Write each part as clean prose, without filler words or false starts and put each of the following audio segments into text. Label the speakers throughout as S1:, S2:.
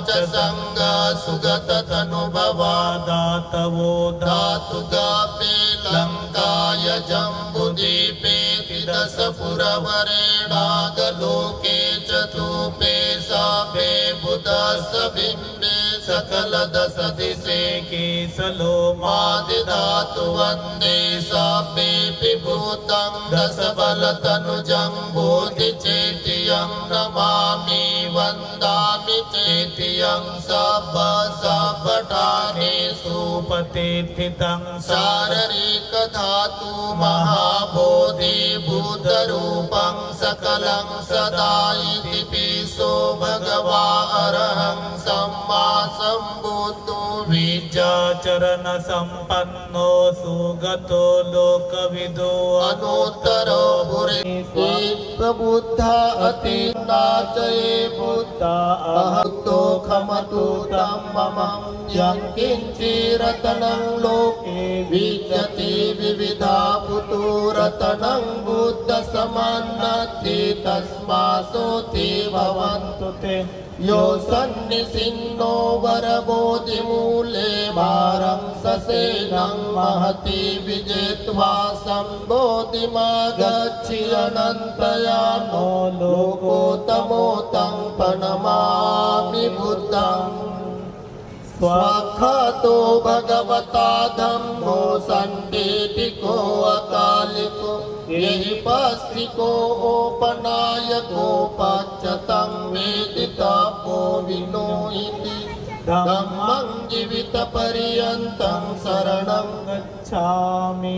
S1: च संग सुगत तनुभवा
S2: दातवो
S1: धातुगापे लंकाय जम्बुदीपे दशपुरवरेणागलोके चतुपे सापे बुधस बिम्बे सकल दश दिशे
S2: केसलो
S1: मादिधातु वन्दे सापे विभूतं दश बलतनुजं बोधिचेतियं नमामि वन्दामि चेतियं सब सबठाने
S2: सुपतिथितं
S1: शारीरिक धातु महाबोधि भूतरूपं सकलं सदा इति पीसो भगवा अरहं सम्मा सम्बुद्धो
S2: विद्याचरण संपन्नो सुगतो लोकविदो
S1: अनुत्तरो पुरुषो प्रबुद्धा अतिनाचये बुद्धा अहतो खमतु तम्ममं यं किञ्चिरतनं लोके विद्यते विविधा पुतुरतनं बुद्ध समन्नति तस्मासोति भवन्तु ते यो सन्निसिन्नो वरबोधिमूले भारं ससेनं महति विजित्वा सम्बोधिमागच्छि अनन्तयानो लोकोत्तमोतं प्रणमामि बुद्धं स्वाख्यातो भगवता धम्मो सन्देतिको अकालिको एहिपस्सिको ओपनायको पच्यतं वेदितपो विनो इति धम्मं जीवितपर्यन्तं शरणं
S2: गच्छामि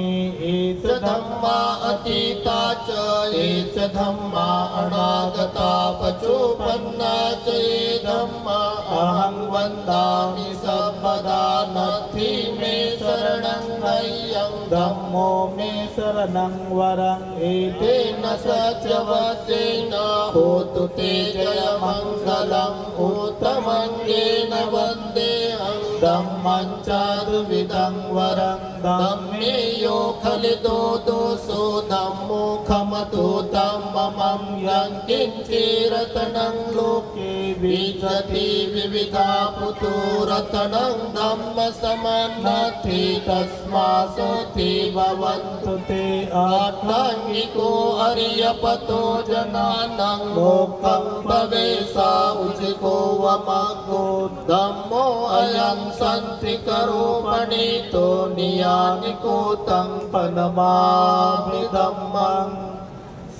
S1: एष धम्मा अतीता च एष धम्मा अनागता पचोपन्ना च ये धम्मा अहं वन्दामि सर्वदा नत्थि मे शरणं ह्ययं
S2: धम्मो मे शरणं वरं
S1: एतेन सत्यवचेन होतु ते जयमङ्गलम् उत्तमङ्गेन वन्देऽहं
S2: धम्मं चारुविदं वरं
S1: धम्मे यो खलितो दोषो धम्मो खमतु धम्ममं यं किञ्चिरतनं लोके विद्यते विविधा पुतुरतनं धम्म समन्नति तस्मासोति भवन्तु ते आत्माङ्गिको अर्यपतो जनानां लोकं भवेसा उचिको वमगो धम्मो अयं सन्त्रिकरो पणितो नियानिको तं प्रणमामि धम्मं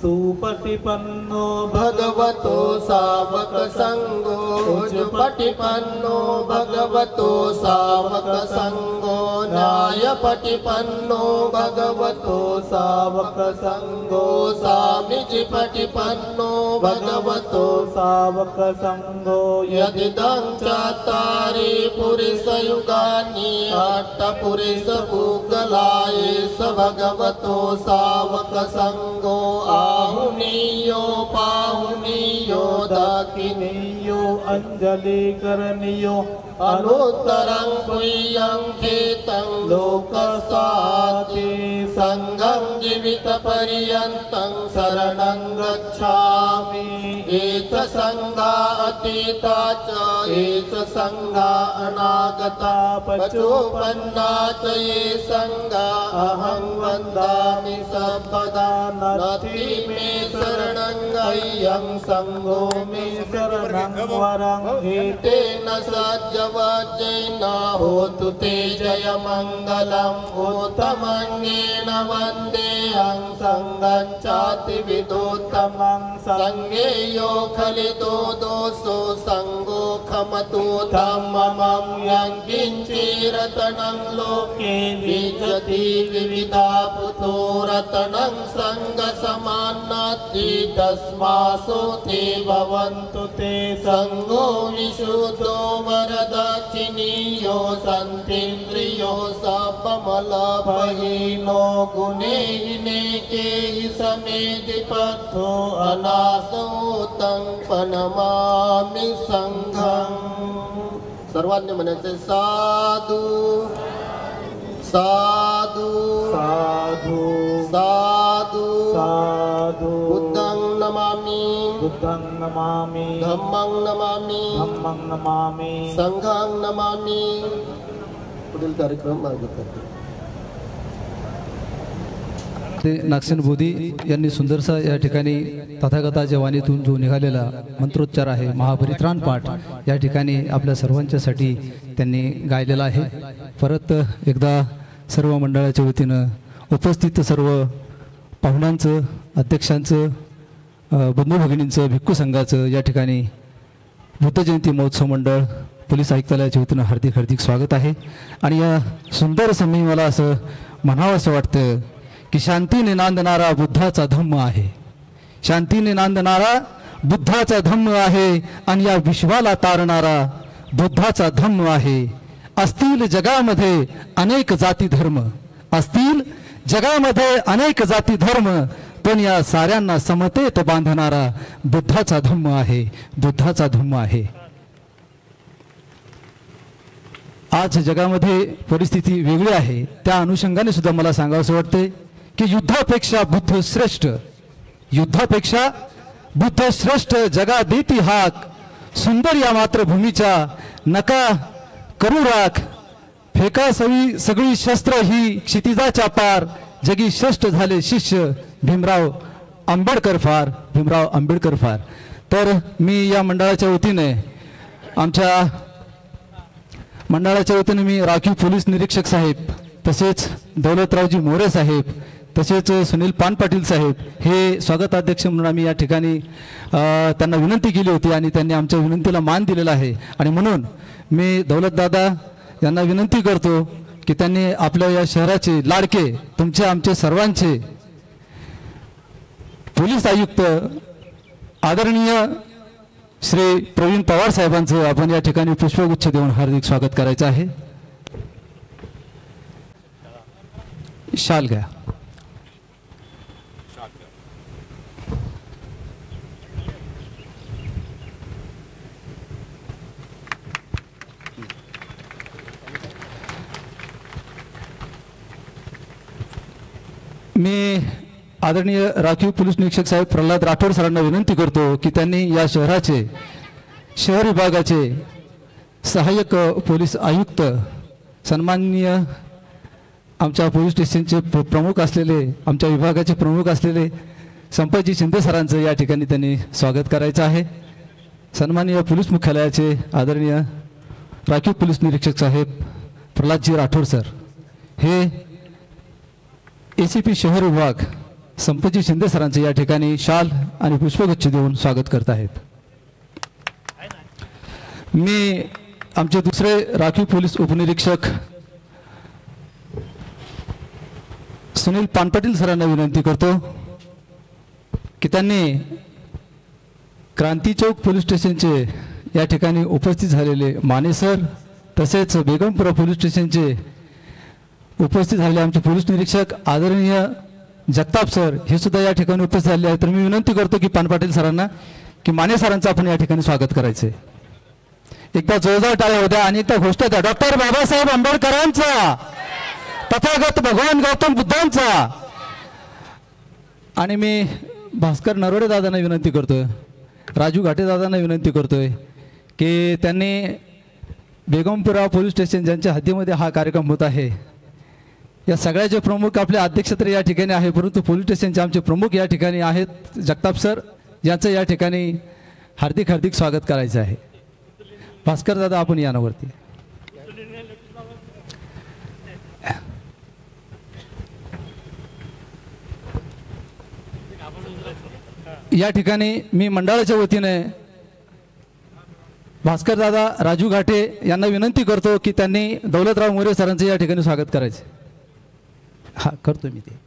S2: सुपटिपन्नो
S1: भगवतो सावक संगो उजुपटिपन्नो भगवतो सावक संगो न्यायपटिपन्नो भगवतो सावक संगो सामिजिपटिपन्नो भगवतो
S2: सावक संगो
S1: यदिदं चत्वारि पुरुषयुगानि अष्टपुरुषपुगलाये स भगवतो सावक संगो आहुनीयो पाहुनीयो दक्षिणीयो
S2: अंजलिकरणीयो
S1: अनुत्तरं पुय्यं खेतं लोकसाति संघं जीवितपर्यन्तं शरणं गच्छामि एष संघा अतीता च एष संघा अनागता पचोपन्ना च ये संघा अहं वन्दामि सर्वदा नत्थि मे शरणं ह्ययं संघो मे
S2: शरणं वरं
S1: एतेन सज्जवचेन होतु ते जयमङ्गलम् उत्तमङ्गेन वन्देऽहं संघं चातिविदोत्तमं संघे यो खलितो दोषो संगो खमतु धम्ममं यं किञ्चिरतनं लोके विद्यते विविधा पुतुरतनं संघसमान्नति तस्मासोति भवन्तु ते संगो विशुद्धो वरदक्षिणीयो सन्तीन्द्रियो सपमलभहीनो गुणेहिनेके समेधिपथो अनासोतं प्रणमामि संघं सर्वांनी म्हणायचे साधु साधु
S2: साधु
S1: साधु
S2: साधु
S1: बुद्धं नमामि
S2: बुद्धं नमामि
S1: धम्मं नमामि
S2: धम्मं नमामि
S1: संघं नमामि. पुढील कार्यक्रम मागे करतो.
S3: ते नागसेन बोधी यांनी सुंदरसा या ठिकाणी तथागताच्या वाणीतून जो निघालेला मंत्रोच्चार आहे महापरित्राण पाठ या ठिकाणी आपल्या सर्वांच्यासाठी त्यांनी गायलेला आहे. परत एकदा सर्व मंडळाच्या वतीनं उपस्थित सर्व पाहुण्यांचं, अध्यक्षांचं, बंधू भगिनींचं, भिक्खू संघाचं या ठिकाणी बुद्ध जयंती महोत्सव मंडळ पोलीस आयुक्तालयाच्या वतीनं हार्दिक हार्दिक स्वागत आहे. आणि या सुंदर समय मला असं म्हणावं असं वाटतं की शांतीने नांदणारा बुद्धाचा धम्म आहे, शांतीने नांदणारा बुद्धाचा धम्म आहे आणि या विश्वाला तारणारा बुद्धाचा धम्म आहे. असतील जगामध्ये अनेक जाती धर्म, असतील जगामध्ये अनेक जाती धर्म, पण या साऱ्यांना समतेत बांधणारा बुद्धाचा धम्म आहे, बुद्धाचा धम्म आहे. आज जगामध्ये परिस्थिती वेगळी आहे, त्या अनुषंगाने सुद्धा मला सांगावंसं वाटते की युद्धापेक्षा बुद्ध श्रेष्ठ, युद्धापेक्षा बुद्ध श्रेष्ठ. जगा देती हाक सुंदर या मातृभूमीच्या, नका करू राख फेका सगळी शस्त्र ही क्षितिजाच्या पार. जगी श्रेष्ठ झाले शिष्य भीमराव आंबेडकर फार, भीमराव आंबेडकर फार. तर मी या मंडळाच्या वतीने, आमच्या मंडळाच्या वतीने मी राखीव पोलीस निरीक्षक साहेब, तसेच दौलतरावजी मोरे साहेब, तसेच सुनील पान पाटील साहेब हे स्वागताध्यक्ष म्हणून आम्ही या ठिकाणी त्यांना विनंती केली होती आणि त्यांनी आमच्या विनंतीला मान दिलेला आहे. आणि म्हणून मी दौलतदादा यांना विनंती करतो की त्यांनी आपल्या या शहराचे लाडके, तुमचे आमचे सर्वांचे पोलीस आयुक्त आदरणीय श्री प्रवीण पवार साहेबांचं आपण या ठिकाणी पुष्पगुच्छ देऊन हार्दिक स्वागत करायचं आहे. शाल घ्या. मी आदरणीय राखीव पोलीस निरीक्षक साहेब प्रल्हाद राठोड सरांना विनंती करतो की त्यांनी या शहराचे, शहर विभागाचे सहाय्यक पोलीस आयुक्त, सन्माननीय आमच्या पोलीस स्टेशनचे प्रमुख असलेले, आमच्या विभागाचे प्रमुख असलेले संपतजी शिंदे सरांचं या ठिकाणी त्यांनी स्वागत करायचं आहे. सन्माननीय पोलीस मुख्यालयाचे आदरणीय राखीव पोलीस निरीक्षक साहेब प्रल्हादजी राठोड सर हे ACP शहर विभाग संपतजी शिंदे सरांचे या ठिकाणी शाल आणि पुष्पगुच्छ देऊन स्वागत करत आहेत. मी आमचे दुसरे राखीव पोलीस उपनिरीक्षक सुनील पानपाटील सरांना विनंती करतो की त्यांनी क्रांती चौक पोलीस स्टेशनचे या ठिकाणी उपस्थित झालेले माने सर, तसेच बेगमपुरा पोलीस स्टेशनचे उपस्थित झालेले आमचे पोलीस निरीक्षक आदरणीय जगताप सर हे सुद्धा या ठिकाणी उपस्थित झाले आहेत. तर मी विनंती करतो की पानपाटील सरांना की माने सरांचं आपण या ठिकाणी स्वागत करायचे. एकदा जोरदार टाळ्या होत्या आणि एकदा घोषणा द्या. डॉक्टर बाबासाहेब आंबेडकरांचा, तथागत भगवान गौतम बुद्धांचा. आणि मी भास्कर नरोडे दादांना विनंती करतोय, राजू घाटे दादांना विनंती करतोय की त्यांनी बेगमपुरा पोलीस स्टेशन ज्यांच्या हद्दीमध्ये हा कार्यक्रम होत आहे, या सगळ्याचे प्रमुख आपले अध्यक्ष तर या ठिकाणी आहे, परंतु पोलीस स्टेशनचे आमचे प्रमुख या ठिकाणी आहेत जगताप सर, यांचं या ठिकाणी हार्दिक हार्दिक स्वागत करायचं आहे. भास्कर दादा आपण या ना वरती. या ठिकाणी मी मंडळाच्या वतीने भास्कर दादा, राजू घाटे यांना विनंती करतो की त्यांनी दौलतराव मोरे सरांचं या ठिकाणी स्वागत करायचं. हा करतो मी ते.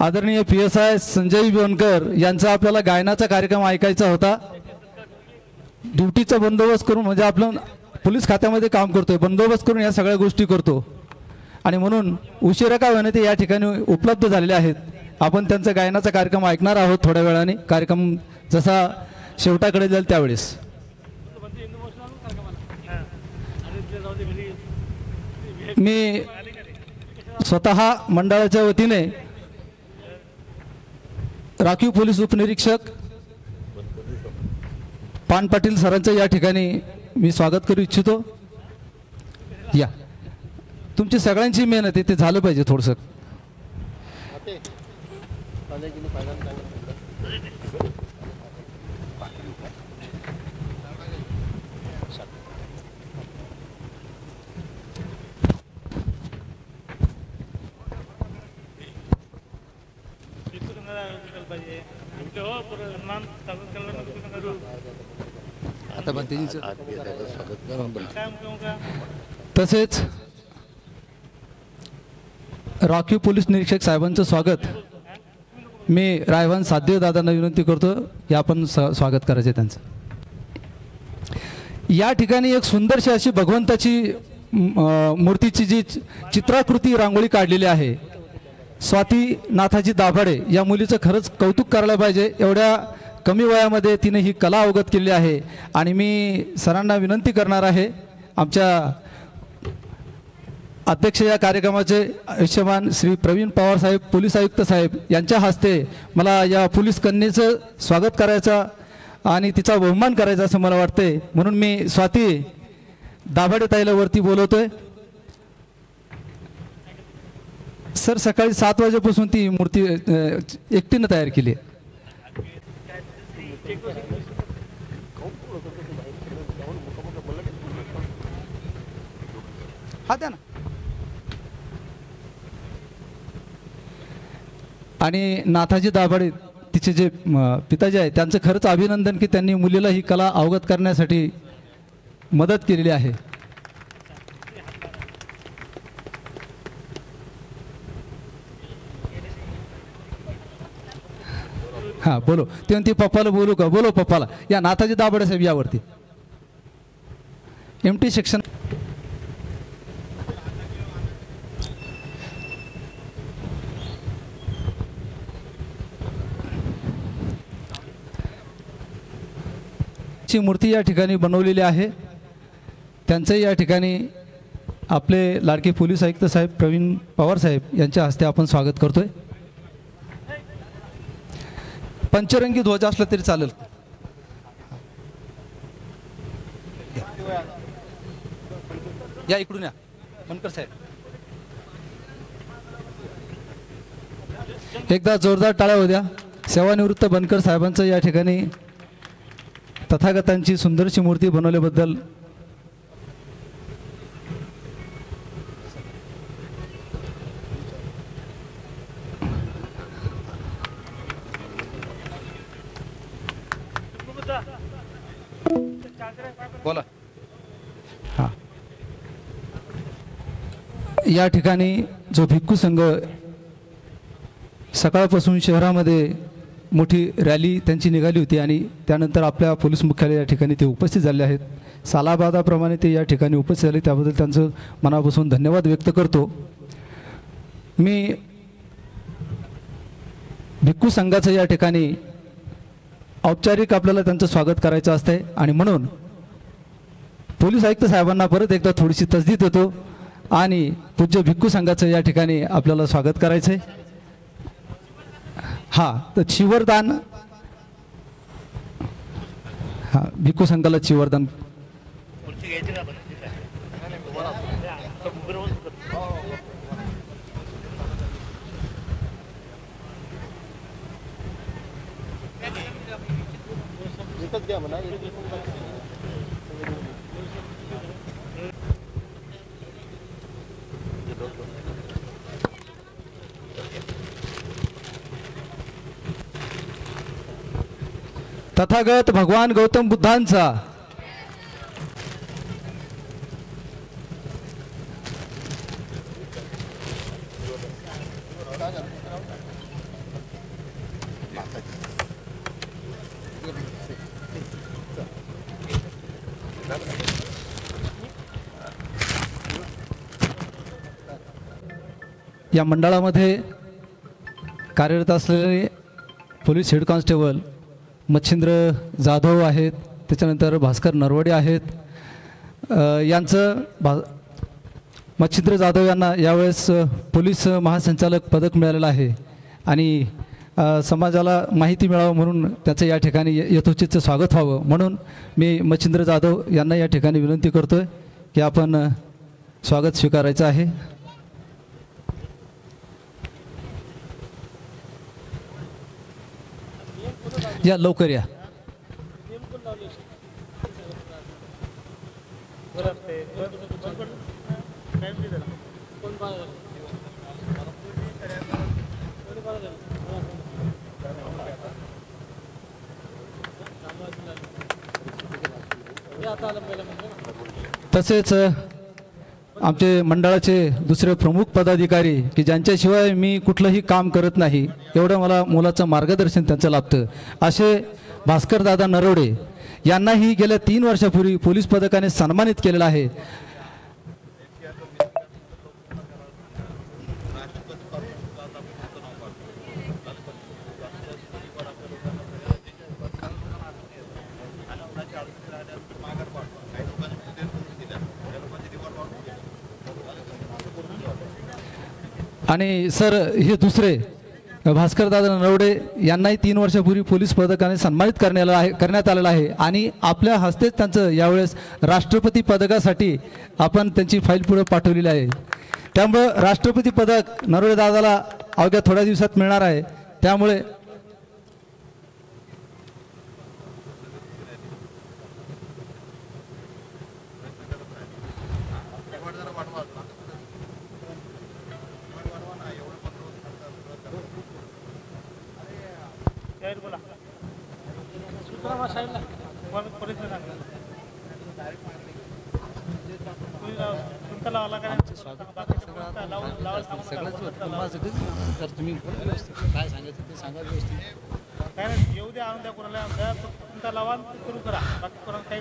S3: आदरणीय PSI संजय बनकर यांचा आपल्याला गायनाचा कार्यक्रम ऐकायचा होता. ड्युटीचा बंदोबस्त करून, म्हणजे आपण पोलीस खात्यामध्ये काम करतोय, बंदोबस्त करून या सगळ्या गोष्टी करतो आणि म्हणून उशिरा का होणे ते या ठिकाणी उपलब्ध झालेले आहेत. आपण त्यांचा गायनाचा कार्यक्रम ऐकणार आहोत थोड्या वेळाने, कार्यक्रम जसा शेवटाकडे जाईल त्यावेळेस. मी स्वतः मंडळाच्या वतीने राखीव पोलीस उपनिरीक्षक पान पाटील सरांचं या ठिकाणी मी स्वागत करू इच्छितो. या तुमची सगळ्यांची मेहनत आहे, ते झालं पाहिजे थोडंसं. तसेच राखीव पोलीस निरीक्षक साहेबांचं स्वागत मी रायवान साध्य दादांना विनंती करतो की आपण स्वागत करायचे त्यांचं. या ठिकाणी एक सुंदरशी अशी भगवंताची मूर्तीची जी चित्राकृती रांगोळी काढलेली आहे, स्वाती नाथाजी दाभाडे या मुलीचं खरंच कौतुक करायला पाहिजे. एवढ्या कमी वयामध्ये तिने ही कला अवगत केलेली आहे. आणि मी सरांना विनंती करणार आहे, आमच्या अध्यक्ष या कार्यक्रमाचे आयुष्यमान श्री प्रवीण पवार साहेब पोलीस आयुक्त साहेब यांच्या हस्ते मला या पोलीस कन्येचं स्वागत करायचं आणि तिचा बहुमान करायचा असं मला वाटते. म्हणून मी स्वाती दाभाडे ताईला वरती बोलवतोय. सर सकाळी 7 वाजेपासून ती मूर्ती एकटीनं तयार केली. हा द्या ना. आणि नाथाजी दाभाडे तिचे जे पिताजी आहेत त्यांचं खरंच अभिनंदन की त्यांनी मुलीला ही कला अवगत करण्यासाठी मदत केलेली आहे. हां बोलो ते म्हणते पप्पाला बोलू का, बोलो पप्पाला. या नाथाजी दाभाडे साहेब यावरती MT सेक्शन. ची मूर्ती या ठिकाणी बनवलेली आहे. त्यांचंही या ठिकाणी आपले लाडके पोलीस आयुक्त साहेब प्रवीण पवार साहेब यांच्या हस्ते आपण स्वागत करतोय. पंचरंगी ध्वज असला तरी चालेल. या इकडून या बनकर साहेब. एकदा जोरदार टाळ्या होऊ द्या. सेवानिवृत्त बनकर साहेबांचं या ठिकाणी तथागतांची सुंदरशी मूर्ती बनवल्याबद्दल बोला. हां या ठिकाणी जो भिक्खू संघ सकाळपासून शहरामध्ये मोठी रॅली त्यांची निघाली होती आणि त्यानंतर आपल्या पोलीस मुख्यालय या ठिकाणी ते उपस्थित झाले आहेत. सालाबादाप्रमाणे ते या ठिकाणी उपस्थित झाले, त्याबद्दल त्यांचं मनापासून धन्यवाद व्यक्त करतो. मी भिक्खू संघाचं या ठिकाणी औपचारिक आपल्याला त्यांचं स्वागत करायचं असतंय आणि म्हणून पोलीस आयुक्त साहेबांना परत एकदा थोडीशी तसदीद देतो आणि पूज्य भिक्खू संघाचं या ठिकाणी आपल्याला स्वागत करायचं आहे. हां तर चिवरदान, हां भिक्खू संघाला चिवरदान. तथागत भगवान गौतम बुद्धांचा या मंडळामध्ये कार्यरत असलेले police head constable Machhindra Jadhav आहेत, त्याच्यानंतर भास्कर नरवडे आहेत. यांचं मच्छिंद्र जाधव यांना यावेळेस पोलीस महासंचालक पदक मिळालेलं आहे आणि समाजाला माहिती मिळावं म्हणून त्याचं या ठिकाणी यथोचितचं स्वागत व्हावं म्हणून मी मच्छिंद्र जाधव यांना या ठिकाणी विनंती करतो आहे की आपण स्वागत स्वीकारायचं आहे. या लवकर या. तसेच आमचे मंडळाचे दुसरे प्रमुख पदाधिकारी की ज्यांच्याशिवाय मी कुठलंही काम करत नाही एवढं मला मोलाचं मार्गदर्शन त्यांचं लाभतं असे भास्करदादा नरवडे यांनाही गेल्या 3 वर्षापूर्वी पोलीस पदकाने सन्मानित केलेलं आहे. आणि सर हे दुसरे भास्करदादा नरवडे यांनाही 3 वर्षापूर्वी पोलीस पदकाने सन्मानित करण्यात आलेलं आहे आणि आपल्या हस्तेच त्यांचं यावेळेस राष्ट्रपती पदकासाठी आपण त्यांची फाईल पुढे पाठवलेली आहे. त्यामुळं राष्ट्रपती पदक नरवडे दादाला अवघ्या थोड्या दिवसात मिळणार आहे. त्यामुळे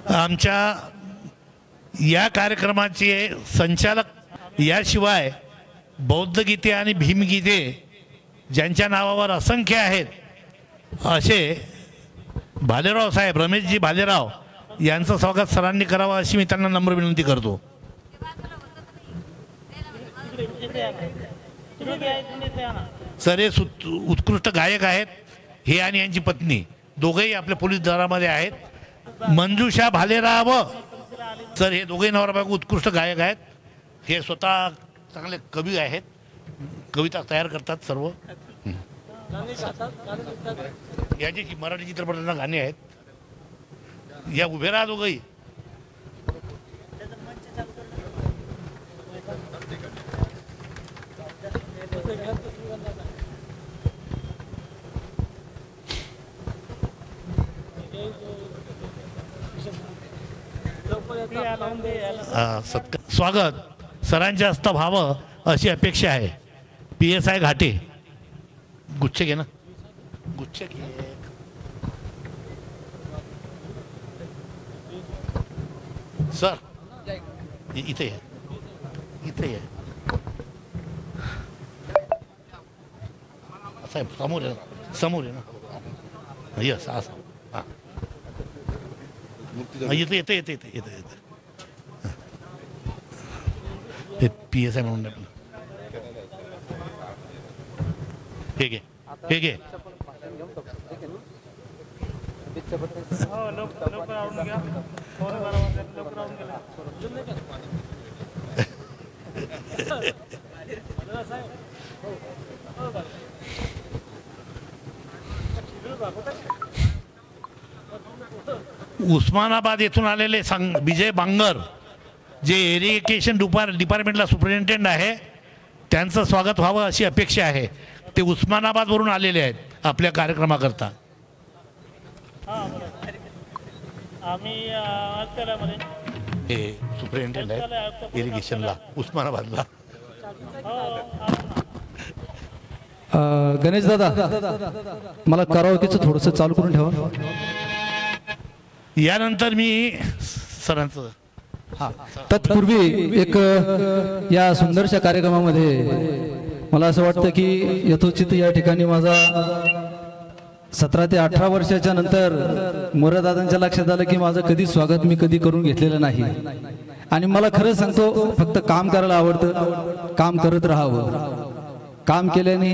S4: आमच्या या कार्यक्रमाचे संचालक याशिवाय बौद्ध गीते आणि भीमगीते ज्यांच्या नावावर असंख्य आहेत असे भालेराव साहेब रमेशजी भालेराव यांचं स्वागत सरांनी करावं अशी मी त्यांना नम्र विनंती करतो. सर हे उत्कृष्ट गायक आहेत. हे आणि यांची पत्नी दोघेही आपल्या पोलीस दलामध्ये आहेत. मंजुषा भालेराव सर हे दोघेही नवरा बायको उत्कृष्ट गायक आहेत. हे स्वतः चांगले कवी आहेत. कविता तयार करतात सर्व. याची मराठी चित्रपटांना गाणी आहेत. या उभे राहा दोघंही. स्वागत सरांच्या हस्ते व्हावं अशी अपेक्षा आहे. PSI घाटे गुच्छ घे ना. गुच्छ घे. सर इथे आहे. इथे आहे साहेब. समोर आहे ना. समोर आहे ना. यस असं. हां येते येते येते येते येते येते. हे PSI म्हणून हे घे. हे घे. उस्मानाबाद येथून आलेले विजय बांगर जे इरिगेशन डिपार्टमेंटला सुपरिटेंडेंट आहे त्यांचं स्वागत व्हावं अशी अपेक्षा आहे. ते उस्मानाबादवरून आलेले आहेत आपल्या कार्यक्रमाकरता. हे सुपरिटेंडेंट आहेत इरिगेशनला उस्मानाबादला.
S3: गणेश दादा मला कराओकेचं थोडंसं चालू करून ठेवा.
S4: यानंतर मी सरांचं
S3: तत्पूर्वी एक या सुंदरशा कार्यक्रमामध्ये मला असं वाटतं की यथोचित या ठिकाणी माझा 17 ते 18 वर्षाच्या नंतर मोरेदादांच्या लक्षात आलं की माझं कधी स्वागत मी कधी करून घेतलेलं नाही. आणि मला खरं सांगतो फक्त काम करायला आवडतं. काम करत राहावं. काम केल्याने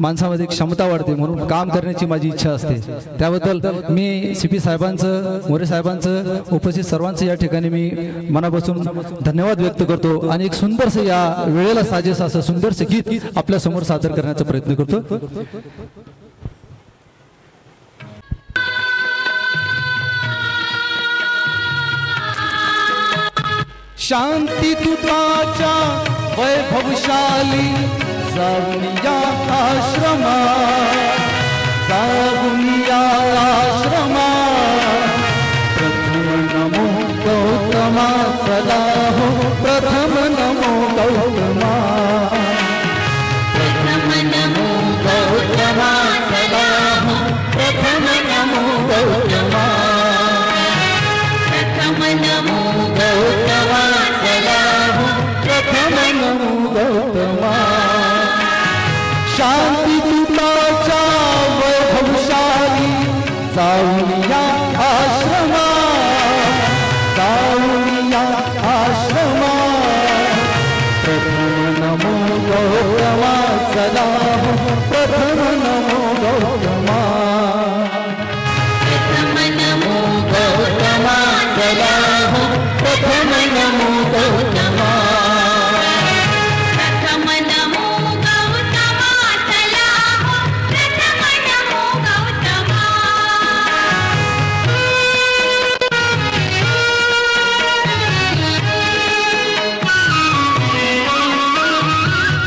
S3: माणसामध्ये क्षमता वाढते, म्हणून काम करण्याची माझी इच्छा असते। त्याबद्दल मी CP साहेबांचं, मोरे साहेबांचं, उपस्थित सर्वांचं या ठिकाणी मी मनापासून धन्यवाद व्यक्त करतो आणि एक सुंदरसं या वेळेला साजेस असं सुंदरसं गीत आपल्या समोर सादर करण्याचा प्रयत्न करतो। शांती तुताच्या वैभवशाली जाऊनिया आश्रमा, जाऊनिया आश्रमा, प्रथम नमो गौतमा, चला हो प्रथम नमो गौतमा, प्रथम नमो गौतमा, चला हो प्रथम नमो गौतमा, प्रथम नमो गौतमा, चला हो प्रथम नमो गौतमा। शांती दूताच्या वैभवशाली जाऊनिया आश्रमा, जाऊनिया आश्रमा, प्रथम नमो गौतमा, चला हो प्रथम नमो गौतमा, प्रथम नमो गौतमा, चला हो प्रथम नमो गौतमा, प्रथम नमो गौतमा, चला हो प्रथम नमो गौतमा।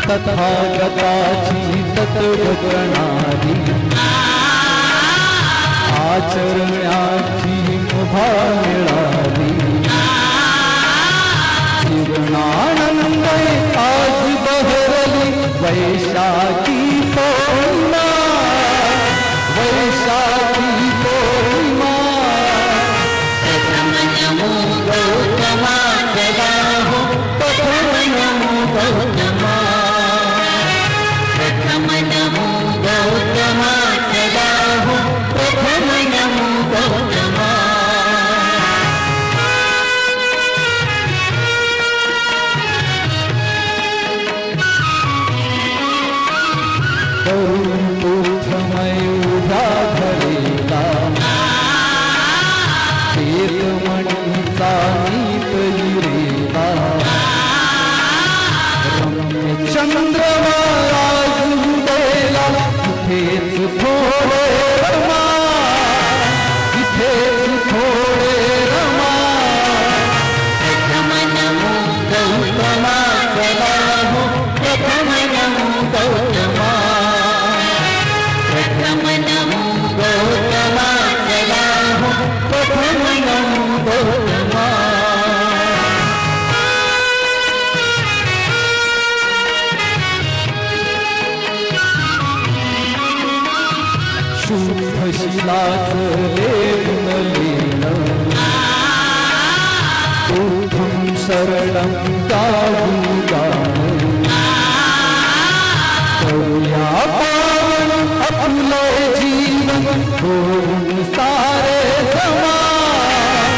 S3: तथागताची तत्व प्रणाली आचरण्याची मुभा मिळाली, जीवनानंद आज बहरली वैशाखी पौर्णिमा, वैशाखी पौर्णिमा, प्रथम नमो गौतमा, चला हो प्रथम नमो गौतमा, प्रथम नमो गौतमा, चला हो प्रथम नमो गौतमा। तरुणमय उभा धरेला तीर्थमणीचा नीत हिरेला, रम्य चंद्रमा आज उदयला, इथेच थोडे रमा, इथेच थोडे रमा, प्रथम नमो गौतमा, चला हो प्रथम नमो गौतमा, प्रथम नमो गौतमा, चला हो प्रथम नमो गौतमा। शुद्ध शिलाच लेन लेन, ऊर्ध्वं शरणं गाऊ गाण, करूया पावन आपले जीवन, होऊन सारे समान,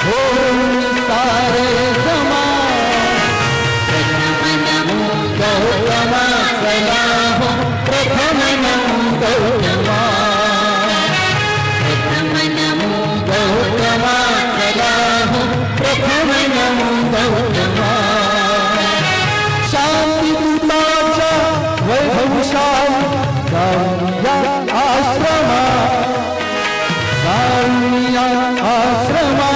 S3: होऊन सारे समान, प्रथम नमो गौतमा, चला हो प्रथम नमो गौतमा, प्रथम नमो गौतमा, चला हो प्रथम नमो गौतमा। शांती दूताच्या वैभवशाली जाऊनिया आश्रमा, जाऊनिया आश्रमा,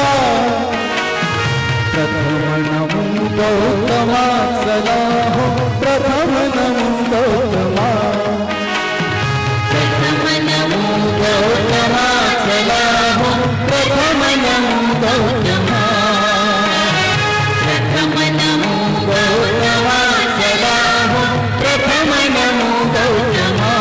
S3: प्रथम नमो गौतमा, चला हो प्रथम नमो गौतमा, प्रथम नमो गौतमा, चला हो प्रथम नमो गौतमा, प्रथम नमो गौतमा, चला हो प्रथम नमो गौतमा,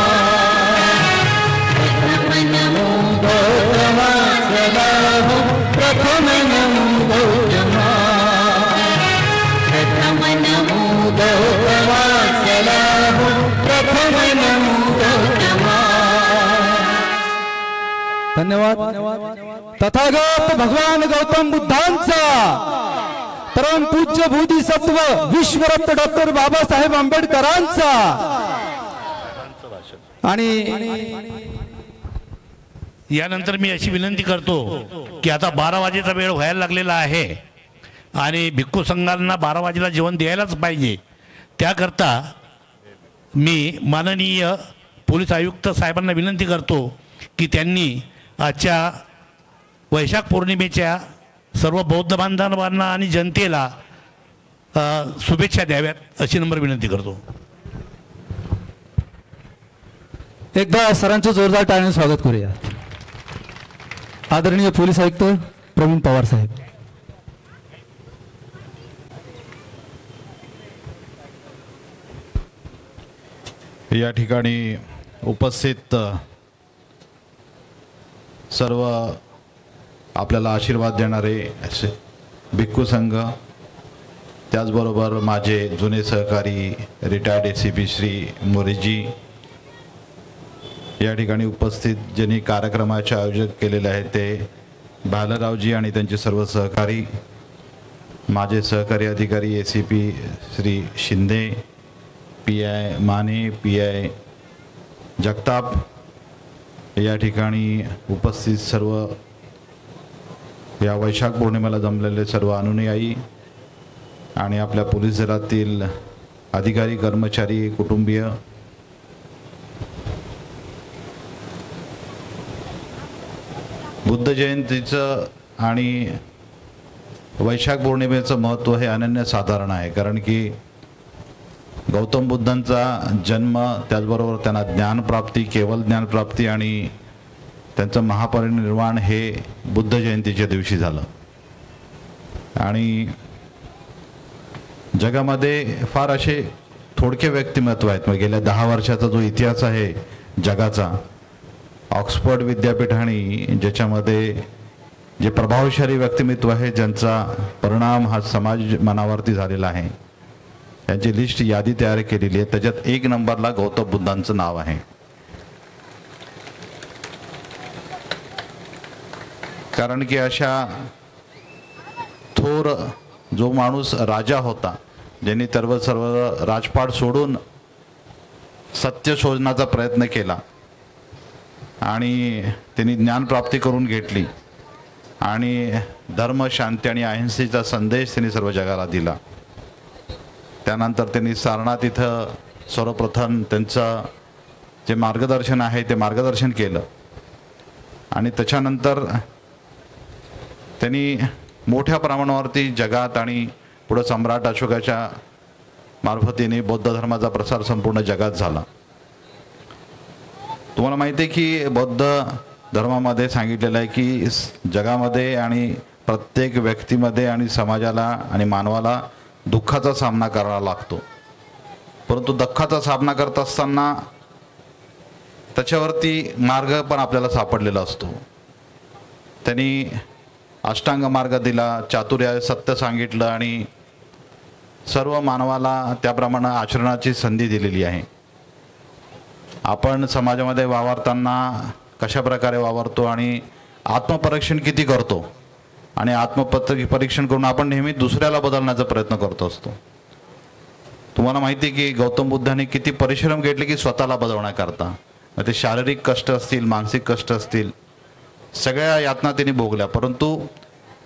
S3: प्रथम नमो गौतमा, चला हो प्रथम नमो गौतमा, प्रथम नमो गौतमा, चला हो प्रथम नमो गौतमा। धन्यवाद। तथागत भगवान गौतम बुद्धांचा, परम पूज्य बोधिसत्व विश्वरत्न डॉक्टर बाबासाहेब आंबेडकरांचा आणि
S4: यानंतर मी अशी विनंती करतो की आता 12 वाजेचा वेळ व्हायला लागलेला आहे आणि भिक्खू संघांना 12 वाजेला जेवण द्यायलाच पाहिजे. त्याकरता मी माननीय पोलीस आयुक्त साहेबांना विनंती करतो की त्यांनी आजच्या वैशाख पौर्णिमेच्या सर्व बौद्ध बांधवांना आणि जनतेला शुभेच्छा द्याव्यात अशी नम्र विनंती करतो.
S3: एकदा सरांचं जोरदार टाळ्याने स्वागत करूया. आदरणीय पोलीस आयुक्त प्रवीण पवार साहेब.
S5: या ठिकाणी उपस्थित सर्व आपल्याला आशीर्वाद देणारे भिक्खू संघ, त्याचबरोबर माझे जुने सहकारी रिटायर्ड ACP श्री मोरेजी, या ठिकाणी उपस्थित ज्यांनी कार्यक्रमाचे आयोजक केलेले आहेत ते भालरावजी आणि त्यांचे सर्व सहकारी, माझे सहकारी अधिकारी ACP Shri Shinde, PI Mane, PI Jagtap, या ठिकाणी उपस्थित सर्व या वैशाख पौर्णिमेला जमलेले सर्व अनुयायी आणि आपल्या पोलीस दलातील अधिकारी, कर्मचारी, कुटुंबीय, बुद्ध जयंतीचं आणि वैशाख पौर्णिमेचं महत्त्व हे अनन्यसाधारण आहे. कारण की गौतम बुद्धांचा जन्म, त्याचबरोबर त्यांना ज्ञानप्राप्ती, केवळ ज्ञानप्राप्ती आणि त्यांचं महापरिनिर्वाण हे बुद्ध जयंतीच्या दिवशी झालं. आणि जगामध्ये फार असे थोडके व्यक्तिमत्व आहेत. मग गेल्या 10 वर्षाचा जो इतिहास आहे जगाचा, ऑक्सफर्ड विद्यापीठाने ज्याच्यामध्ये जे प्रभावशाली व्यक्तिमत्व आहे ज्यांचा परिणाम हा समाज मनावरती झालेला आहे, यांची लिस्ट यादी तयार केलेली आहे. त्याच्यात 1 नंबरला गौतम बुद्धांचं नाव आहे. कारण की अशा थोर जो माणूस राजा होता, ज्यांनी सर्व राजपाट सोडून सत्य शोधण्याचा प्रयत्न केला आणि त्यांनी ज्ञानप्राप्ती करून घेतली आणि धर्म, शांती आणि अहिंसेचा संदेश त्यांनी सर्व जगाला दिला. त्यानंतर त्यांनी सारनाथ इथं सर्वप्रथम त्यांचं जे मार्गदर्शन आहे ते मार्गदर्शन केलं आणि त्याच्यानंतर त्यांनी मोठ्या प्रमाणावरती जगात आणि पुढे सम्राट अशोकाच्या मार्फतीने बौद्ध धर्माचा प्रसार संपूर्ण जगात झाला. तुम्हाला माहिती आहे की बौद्ध धर्मामध्ये सांगितलेलं आहे की जगामध्ये आणि प्रत्येक व्यक्तीमध्ये आणि समाजाला आणि मानवाला दुःखाचा सामना करावा लागतो. परंतु दुःखाचा सामना करत असताना त्याच्यावरती मार्ग पण आपल्याला सापडलेला असतो. त्यांनी अष्टांग मार्ग दिला, चातुर्य, सत्य सांगितलं आणि सर्व मानवाला त्याप्रमाणे आचरणाची संधी दिलेली आहे. आपण समाजामध्ये वावरताना कशा प्रकारे वावरतो आणि आत्मपरीक्षण किती करतो आणि आत्मपरीक्षण करून आपण नेहमी दुसऱ्याला बदलण्याचा प्रयत्न करतो असतो. तुम्हाला माहिती आहे की गौतम बुद्धाने किती परिश्रम घेतले की स्वतःला बदलण्याकरता. ते शारीरिक कष्ट असतील, मानसिक कष्ट असतील, सगळ्या यातना त्यांनी भोगल्या, परंतु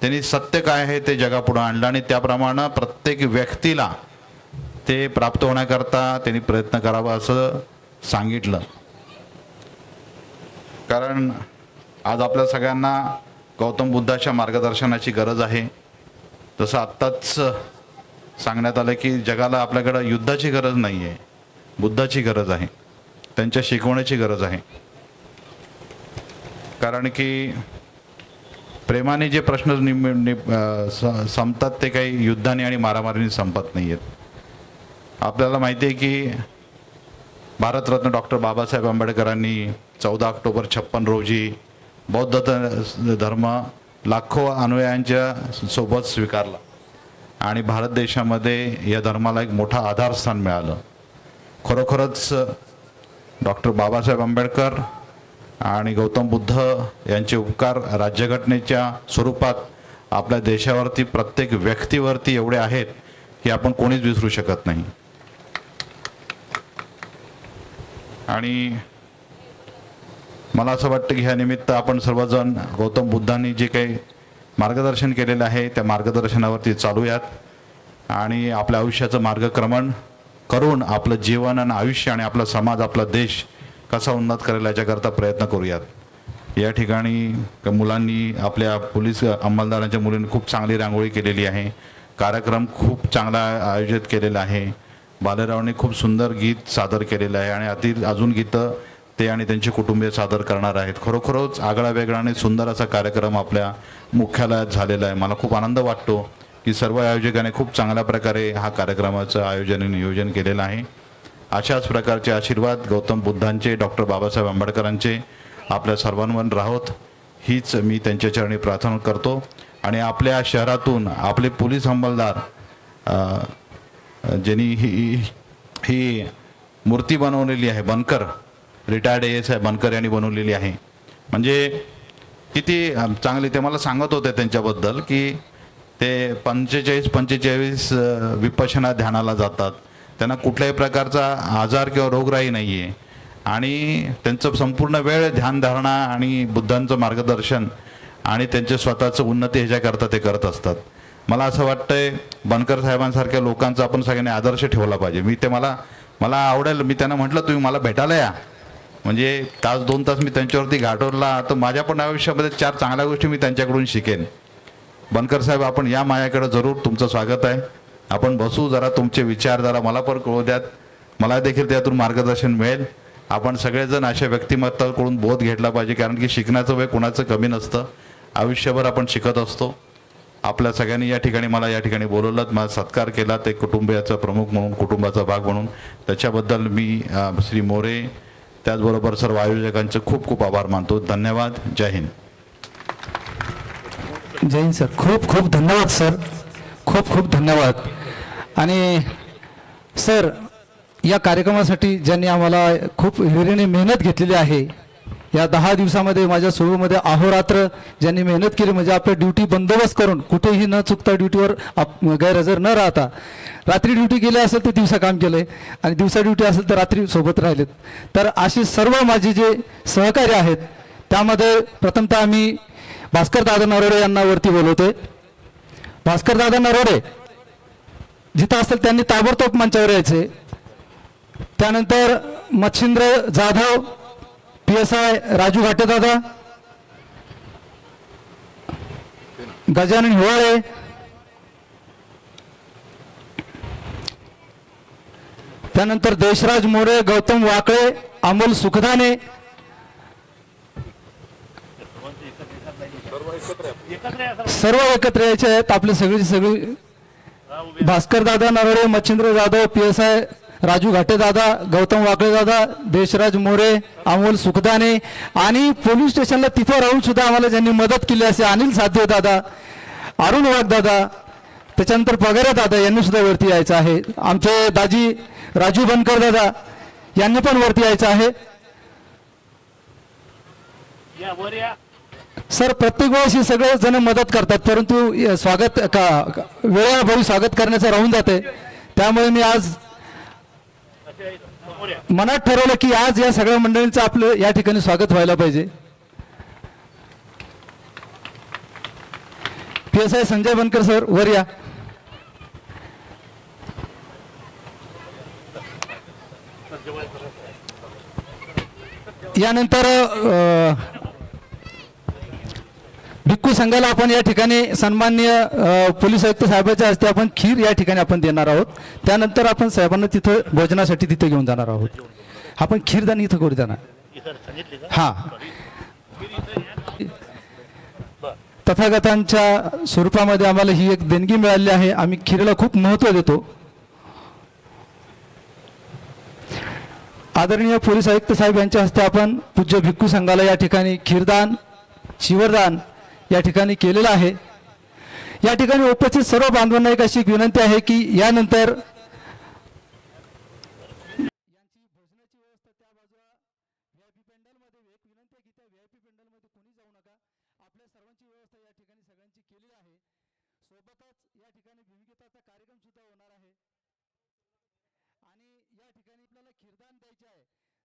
S5: त्यांनी सत्य काय आहे ते जगापुढे आणलं आणि त्याप्रमाणे प्रत्येक व्यक्तीला ते प्राप्त होण्याकरता त्यांनी प्रयत्न करावा असं सांगितलं. कारण आज आपल्या सगळ्यांना गौतम बुद्धाच्या मार्गदर्शनाची गरज आहे. जसं आत्ताच सांगण्यात आलं की जगाला आपल्याकडं युद्धाची गरज नाही आहे, बुद्धाची गरज आहे, त्यांच्या शिकवण्याची गरज आहे. कारण की प्रेमाने जे प्रश्न संपतात ते काही युद्धाने आणि मारामारीने संपत नाही आहेत. आपल्याला माहिती आहे की भारतरत्न डॉक्टर बाबासाहेब आंबेडकरांनी 14 ऑक्टोबर 56 रोजी बौद्ध धर्म लाखो अनुयायांच्या सोबत स्वीकारला आणि भारत देशामध्ये या धर्माला एक मोठा आधारस्थान मिळालं. खरोखरच डॉक्टर बाबासाहेब आंबेडकर आणि गौतम बुद्ध यांचे उपकार राज्यघटनेच्या स्वरूपात आपल्या देशावरती प्रत्येक व्यक्तीवरती एवढे आहेत की आपण कोणीच विसरू शकत नाही. आणि मला असं वाटतं की ह्या निमित्त आपण सर्वजण गौतम बुद्धांनी जे काही मार्गदर्शन केलेलं आहे त्या मार्गदर्शनावरती चालूयात आणि आपल्या आयुष्याचं मार्गक्रमण करून आपलं जीवन आणि आयुष्य आणि आपला समाज आपला देश कसा उन्नत करेल याच्याकरता प्रयत्न करूयात। या ठिकाणी मुलांनी आपल्या पोलीस अंमलदारांच्या मुलींनी खूप चांगली रांगोळी केलेली आहे, कार्यक्रम खूप चांगला आयोजित केलेला आहे, बालेरावने खूप सुंदर गीत सादर केलेलं आहे आणि अजून गीतं ते आणि त्यांचे कुटुंबीय सादर करणार आहेत। खरोखरच आगळा वेगळा आणि सुंदर असा कार्यक्रम आपल्या मुख्यालयात झालेला आहे। मला खूप आनंद वाटतो की सर्व आयोजकांनी खूप चांगल्या प्रकारे हा कार्यक्रमाचं आयोजन नियोजन केलेलं आहे। अशाच प्रकारचे आशीर्वाद गौतम बुद्धांचे, डॉक्टर बाबासाहेब आंबेडकरांचे आपल्या सर्वांवर राहोत हीच मी त्यांच्या चरणी प्रार्थना करतो। आणि आपल्या शहरातून आपले पोलीस अंमलदार ज्यांनी ही मूर्ती बनवलेली आहे, बनकर रिटायर्ड AS बनकर यांनी बनवलेली आहे, म्हणजे किती चांगली ते मला सांगत होते त्यांच्याबद्दल की ते 45 विपश्यना ध्यानाला जातात, त्यांना कुठल्याही प्रकारचा आजार किंवा रोगराई नाही आहे आणि त्यांचं संपूर्ण वेळ ध्यानधारणा आणि बुद्धांचं मार्गदर्शन आणि त्यांचे स्वतःचं उन्नती ह्याच्याकरता ते करत असतात। मला असं वाटतंय बनकर साहेबांसारख्या लोकांचा आपण सगळ्यांनी आदर्श ठेवला पाहिजे। मला आवडेल, मी त्यांना म्हटलं तुम्ही मला भेटायला या, म्हणजे तास 2 तास मी त्यांच्यावरती घाटवला तर माझ्या पण आयुष्यामध्ये 4 चांगल्या गोष्टी मी त्यांच्याकडून शिकेन। बनकर साहेब आपण या माझ्याकडे जरूर, तुमचं स्वागत आहे, आपण बसू, जरा तुमचे विचार जरा मला पण कळू द्यात, मला देखील त्यातून मार्गदर्शन मिळेल। आपण सगळेजण अशा व्यक्तिमत्वाकडून बोध घेतला पाहिजे, कारण की शिकण्याचं वय कोणाचं कमी नसतं, आयुष्यभर आपण शिकत असतो। आपल्या सगळ्यांनी या ठिकाणी मला या ठिकाणी बोलवलं, माझा सत्कार केला, ते कुटुंबियाचा प्रमुख म्हणून, कुटुंबाचा भाग म्हणून, त्याच्याबद्दल मी श्री मोरे त्याचबरोबर सर्व आयोजकांचे खूप खूप आभार मानतो। धन्यवाद। जय हिंद।
S3: जय हिंद सर, खूप खूप धन्यवाद सर, खूप खूप धन्यवाद। आणि सर या कार्यक्रमासाठी ज्यांनी आम्हाला खूप हिरिरीने मेहनत घेतलेली आहे, या 10 दिवसामध्ये माझ्या सोबतमध्ये अहोरात्र ज्यांनी मेहनत केली, म्हणजे आपल्या ड्युटी बंदोबस्त करून कुठेही न चुकता ड्युटीवर गैरहजर न राहता, रात्री ड्युटी केली असेल तर दिवसा काम केलंय आणि दिवसा ड्युटी असेल तर रात्री सोबत राहिलेत। तर अशी सर्व माझे जे सहकारी आहेत त्यामध्ये प्रथमतः आम्ही भास्कर दादा नरोडे यांना वरती बोलवतोय। भास्कर दादा नरोडे जिथं असेल त्यांनी ताबडतोब मंचावर यायचे। त्यानंतर मच्छिंद्र जाधव, PSI राजू घाटे दादा, गजानन हिवाळे, त्यानंतर देशराज मोरे, गौतम वाकळे, अमोल सुखदाने, सर्व एकत्र यायचे आहेत आपले सगळी भास्कर दादा नरोडे, मच्छिंद्र जाधव, PSI राजू घाटे दादा, गौतम वाकळे दादा, देशराज मोरे, अमोल सुखदाने आणि पोलीस स्टेशनला तिथे राहून सुद्धा आम्हाला ज्यांनी मदत केली असे अनिल साधे दादा, अरुण वाघ दादा, त्याच्यानंतर पगारे दादा यांनी सुद्धा वरती यायचं आहे। आमचे दाजी राजू बनकर दादा यांनी पण वरती यायचं आहे। सर प्रत्येक वेळेस हे सगळे जण मदत करतात, परंतु स्वागत वेळेअभावी स्वागत करण्याचं राहून जाते, त्यामुळे मी आज मनात ठरवलं की आज या सगळ्या मंडळींचं आपलं या ठिकाणी स्वागत व्हायला पाहिजे। PSI संजय बनकर सर वर या। यानंतर भिक्खू संघाला आपण या ठिकाणी सन्माननीय पोलीस आयुक्त साहेबांच्या हस्ते आपण खीर या ठिकाणी आपण देणार आहोत। त्यानंतर आपण साहेबांना तिथं भोजनासाठी तिथे घेऊन जाणार आहोत। आपण खीरदान इथं करू देणार। हां, तथागतांच्या स्वरूपामध्ये आम्हाला ही एक देणगी मिळाली आहे, आम्ही खीरला खूप महत्त्व देतो। आदरणीय पोलीस आयुक्त साहेब यांच्या हस्ते आपण पूज्य भिक्खू संघाला या ठिकाणी खीरदान, शिवरदान या ठिकाणी केलेलं आहे। या ठिकाणी उपस्थित सर्व बांधवांना एक अशी विनंती आहे की यानंतर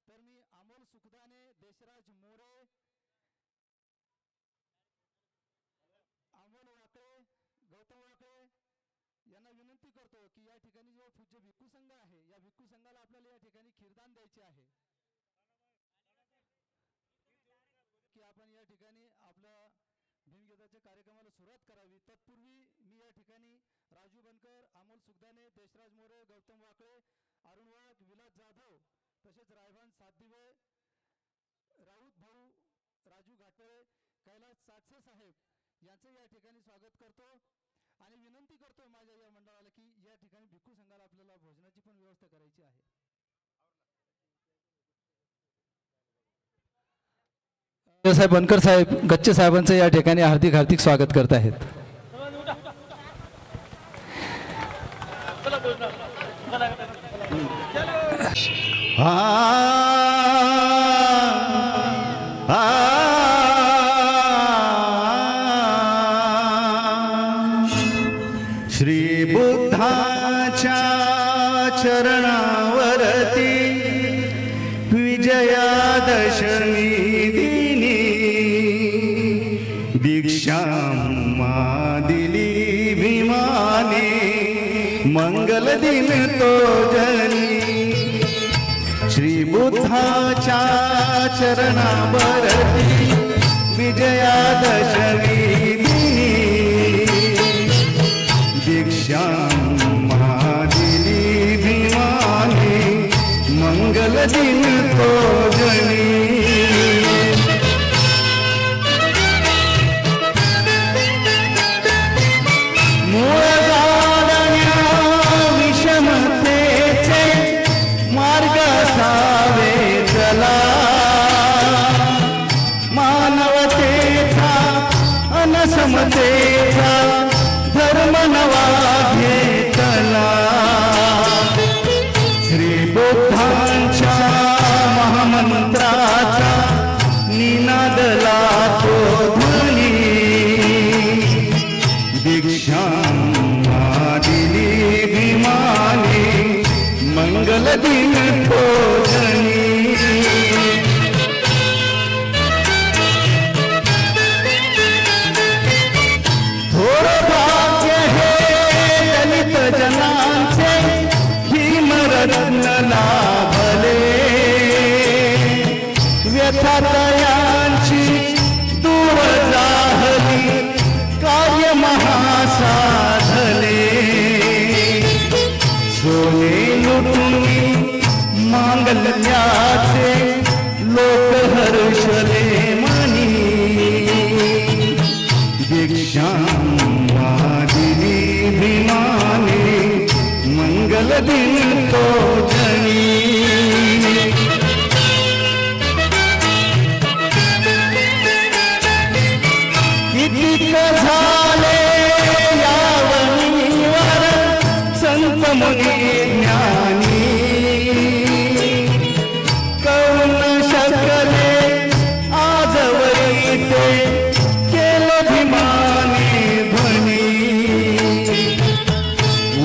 S3: तर मी अमोल सुखदाने, देशराज मोरे, अमोल वाकळे, गौतम वाकळे यांना विनंती करतो की या ठिकाणी जो पूज्य भिक्खू संघ आहे या भिक्खू संघाला आपल्याला या ठिकाणी खीरदान द्यायचे आहे की आपण या ठिकाणी आपल्या भीमगीताच्या कार्यक्रमाला सुरुवात करावी। तत्पूर्वी मी या ठिकाणी राजू बनकर, अमोल सुखदाने, देशराज मोरे, गौतम वाकळे, अरुण वाघ, विलास जाधव तसेच रायभान सातदिवे, राऊत भाऊ, राजू घाटळे, कैलास साठसे साहेब यांचे या ठिकाणी स्वागत करतो आणि विनंती करतो माझ्या या मंडळाला की या ठिकाणी भिक्खू संघाला आपल्याला भोजनाची पण व्यवस्था करायची आहे। साहेब बनकर साहेब गच्चे साहेबांचं या ठिकाणी हार्दिक हार्दिक स्वागत करत आहेत।
S6: श्री बुद्धाच्या चरणावरती विजयादशमी दिनी दीक्षा दिली भीमाने मंगल दिन तो जनी। श्री बुद्धाच्या चरणावरती विजयादशमी दिनी दीक्षा दिली भीमाने मंगल दिन तो जनी। मूळ जाणण्या विषमतेचे मार्ग सावे चला मानवतेचा अनसमतेचा धर्म नवा घेतला। श्री बुद्धांच्या महामंत्राचा निनादला तो ध्वनी दीक्षा दिली भीमाने मंगल दिन तो जनी। थोर भाग्य हे दलित जनांचे भीमरत्न लाभले व्यथा दयांची दूर जाहली कार्य महासाधले। सोने लुटुनी मांगल्याचे लोक हर्षले मनी दीक्षा दिली भीमाने मंगल दिन तो जनी। कितीक झाले यावनीवर संत मुनी ज्ञानी कळून शकले आजवरी ते केले भीमाने ध्वनी।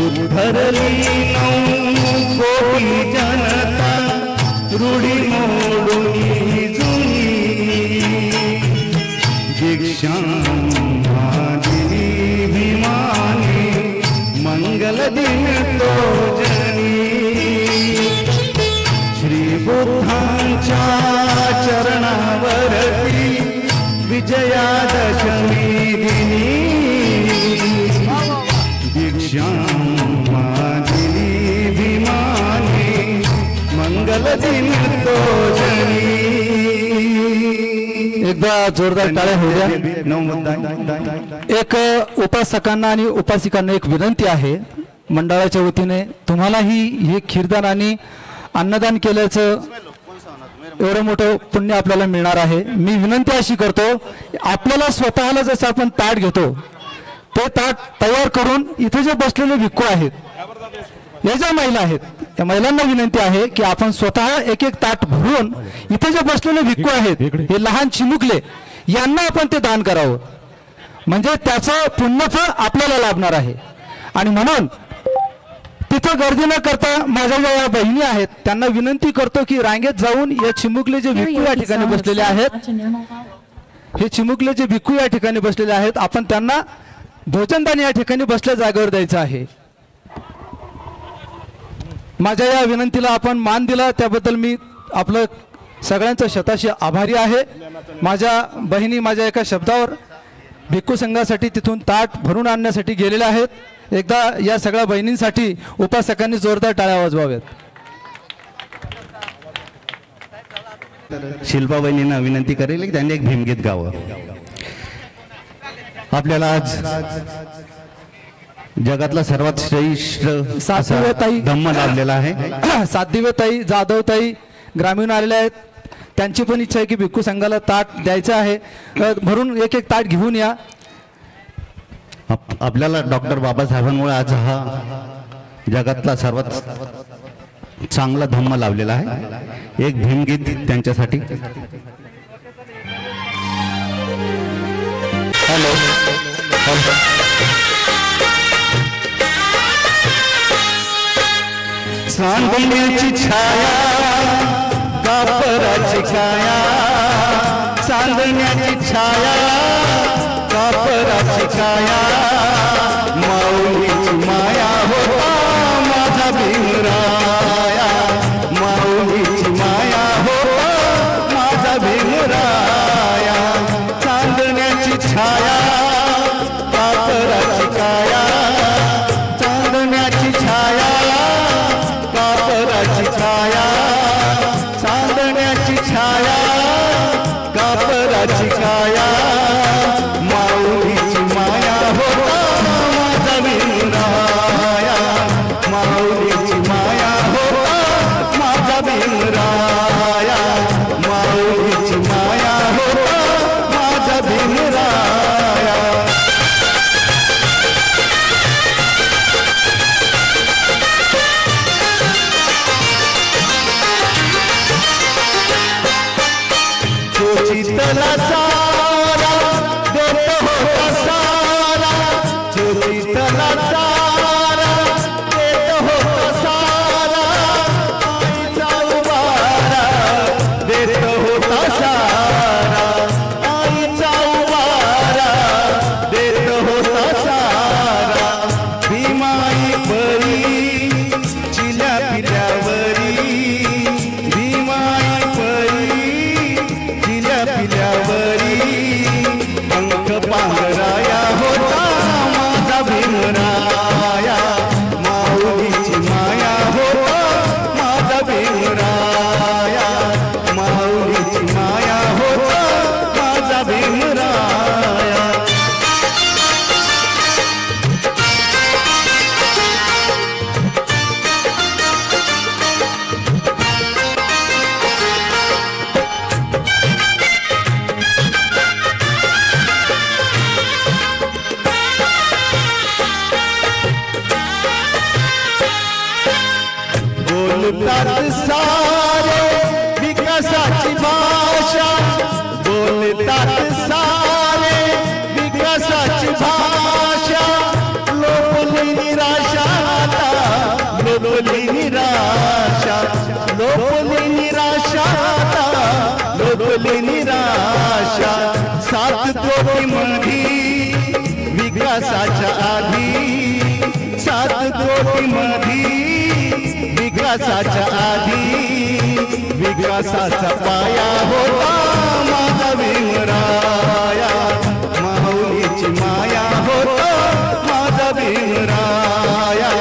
S6: उद्धरली नऊ कोटी जनता रूढी मोडून जुनी दीक्षा दिली भीमाने मंगल दिन तो जनी। श्री बुद्धांच्या चरणावरती विजयादशमी दिनी दीक्षा दिली भीमाने मंगल दिन तो जनी।
S3: एकदा जोरदार टाळ्या होऊ द्या। एक उपासकांना आणि उपासिकांना एक विनंती आहे मंडळाच्या वतीने, तुम्हालाही हे खीरदान आणि अन्नदान केल्याचं एवढं मोठं पुण्य आपल्याला मिळणार आहे। मी विनंती अशी करतो, आपल्याला स्वतःला जसं आपण ताट घेतो ते ताट तयार करून इथे जे बसलेले भिक्खू आहेत या ज्या महिला आहेत त्या महिलांना विनंती आहे की आपण स्वतः एक एक ताट भरून इथे जे बसलेले भिक्खू आहेत हे लहान चिमुकले यांना आपण ते दान करावं, म्हणजे त्याचं पुण्यफळ आपल्याला लाभणार आहे। आणि म्हणून तिथं गर्दी न करता माझ्या ज्या बहिणी आहेत त्यांना विनंती करतो की रांगेत जाऊन या चिमुकले जे भिक्खू या ठिकाणी बसलेले आहेत, हे चिमुकले जे भिक्खू या ठिकाणी बसलेले आहेत, आपण त्यांना भोजनदान या ठिकाणी बसल्या जागेवर द्यायचं आहे. माझ्या या विनंतीला आपण मान दिला त्याबद्दल मी आपलं सगळ्यांचं शताशी आभारी आहे. माझ्या बहिणी माझ्या एका शब्दावर भिक्खू संघासाठी तिथून ताट भरून आणण्यासाठी गेलेल्या आहेत. एकदा या सगळ्या बहिणींसाठी उपासकांनी जोरदार टाळ्या वाजवाव्यात.
S6: शिल्पा बहिणींना विनंती करेल की त्यांनी एक भीमगीत गावं. आपल्याला आज जगातला सर्वात श्रेष्ठ
S3: सातदिव्यताई
S6: धम्म लाभलेला आहे.
S3: सातदिव्यताई जाधवताई ग्रामीण आलेल्या आहेत. त्यांची पण इच्छा आहे की भिक्खू संघाला ताट द्यायचं आहे. भरून एक एक ताट घेऊन या.
S6: आपल्याला डॉक्टर बाबासाहेबांमुळे आज हा जगातला सर्वात चांगला धम्म लावलेला आहे. एक भीमगीत त्यांच्यासाठी. हॅलो. चांदण्याची छाया कापराची काया, चांदण्याची छाया कापराची काया, माऊलीची माया होता माझा भीमराया, माऊलीची माया होता माझा भीमराया, चांदण्याची छाया कापराची काया, चांदण्याची छाया कापराची छाया, चांदण्याची छाया कापराची काया, माऊलीची माया होता माझा भीमराया, माऊलीची माया होता माझा भीमराया, माऊलीची माया होता माझा भीमराया. चितला सारा देत होता सारा, चितला सारा देत होता सारा, आईचा उबारा देत होता सारा, आईचा उबारा देत होता सारा, भीमाई परी चिल्या पिल्यावरी, भीमाई परी पिल्यावरी, पंख पांघराया होता माझा भीमराया, माऊलीची माया होता माझा भीमराया, माऊलीची माया होता माझा भीमराया. बोलतात सारे विकासाची भाषा, बोलतात सारे विकासाची भाषा, लोपली निराशा आता, लोपली निराशा, लोपली निराशा आता, लोपली निराशा, 7 कोटी मधी विकासाच्या आधी, 7 कोटी मधी विकासाच्या आधी, विकासाचा पाया होता माझा भीमराया, माऊलीची माया होता माझा भीमराया,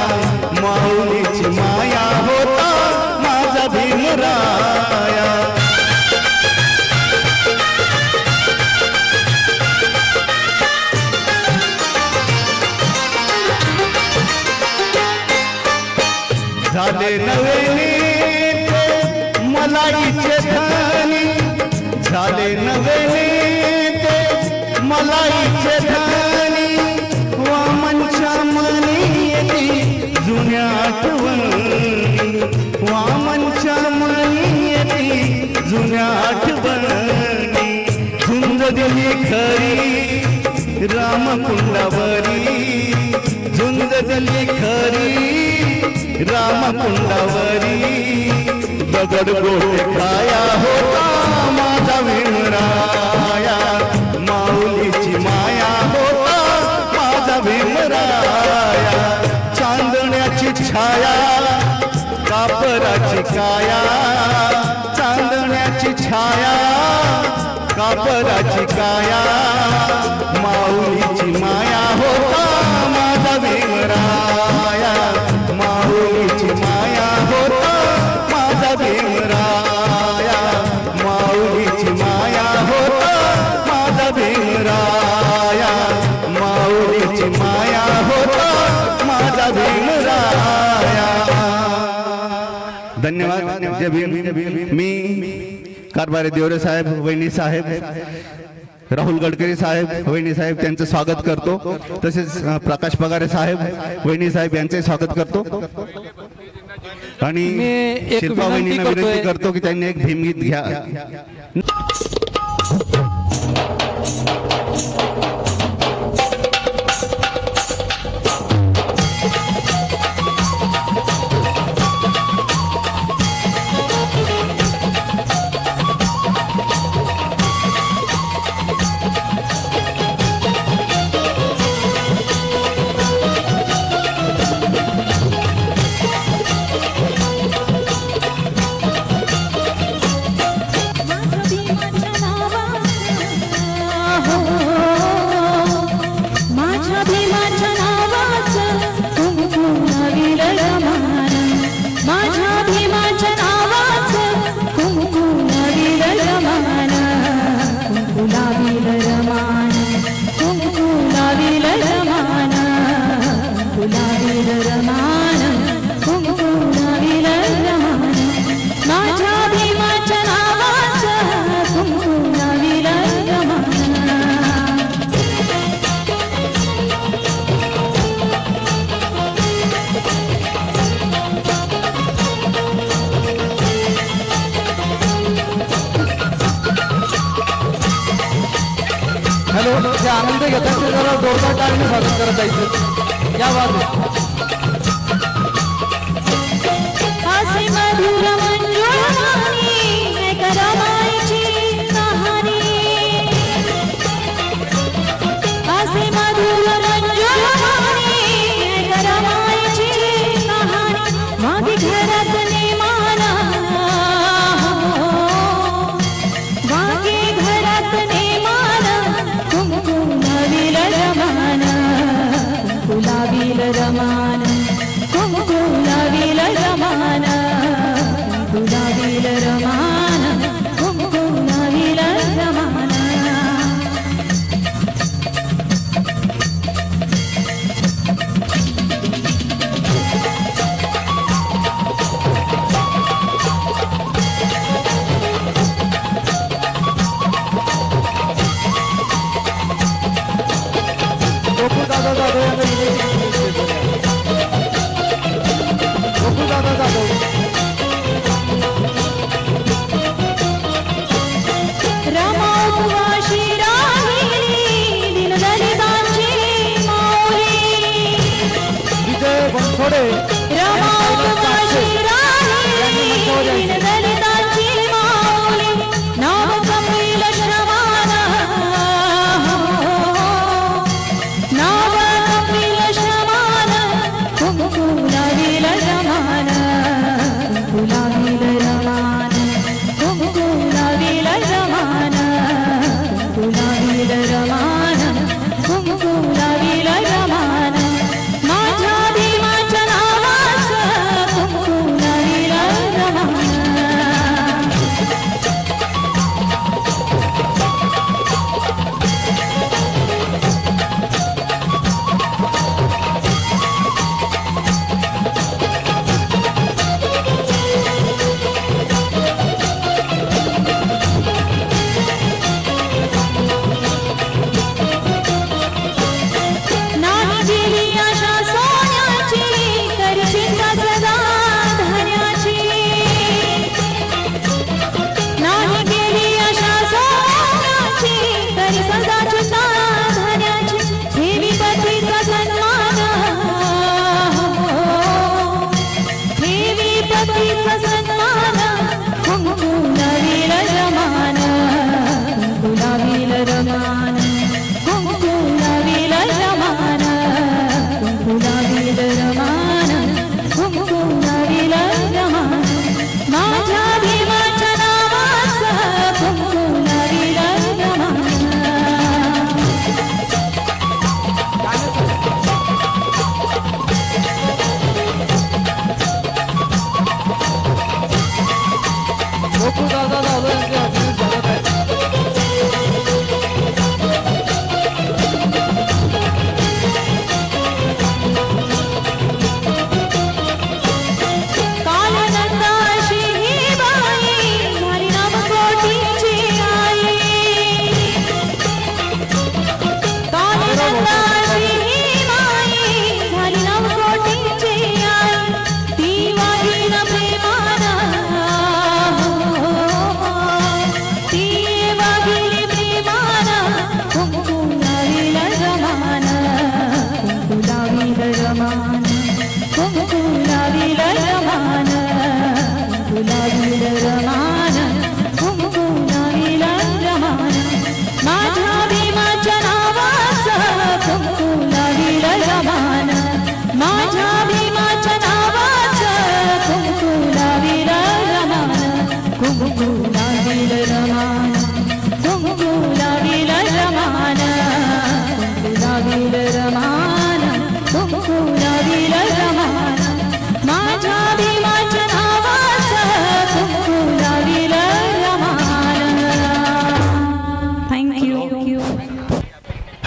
S6: माऊलीची माया होता माझा भीमराया. झाले नवे नेते मलाईचे धनी, झाले नवे नेते मलाईचे धनी, वामनच्या मनी येती जुन्या आठवणी, वामनच्या मनी येती जुन्या आठवणी, झुंज दिली खरी रामकुंडावरी, झुंज दिली खरी रामकुंडावरी दगड गोटे खाया होता माझा भीमराया माऊलीची माया होता माझा भीमराया चांदण्याची छाया कापराची काया चांदण्याची छाया कापराची काया माऊलीची माया होता माझा भीमराया माऊलीची माया होता माझा भीमराया माऊलीची माया होता माझा भीमराया माऊलीची माया होता माझा भीमराया. धन्यवाद. जय भीम. मी कारभारी देवरे साहेब, वहिनी साहेब, राहुल गडकरी साहेब, वहिनी साहेब त्यांचं स्वागत करतो. तसेच प्रकाश पगारे साहेब, वहिनी साहेब यांचे स्वागत करतो. आणि शिल्पा वहिनींना विनंती करतो की त्यांनी एक भीमगीत घ्या.
S3: आनंद घेतात ते जरा जोरदार टाळीने स्वागत करत जायचं. या बाजू
S7: असे मधुर मंजुळानी करमाईची कहाणी असे मधुर मंजुळानी करमाईची कहाणी मागे घरात नेमाना मागे घरात नेमाना कुंकुलावील रमान कुंकुलावील रमान कुंकुलावील रमान कुंकुलावील रमान कुंकुलावील रमान. माझ्या भीमाच्या नावाचं कुंकुलावील रमान लावील रमान कुंकू लावील रमान माझ्या भीमाच्या नावाचं कुंकू लावील रमान माझ्या भीमाच्या नावाचं कुंकू लावील रमान कुंकू लावील रमान कुंकू लावील रमान कुंकू लावील रमान कुंकू लावील रमान माझ्या भीमाच्या नावाचं कुंकू लावील रमान थँक्यू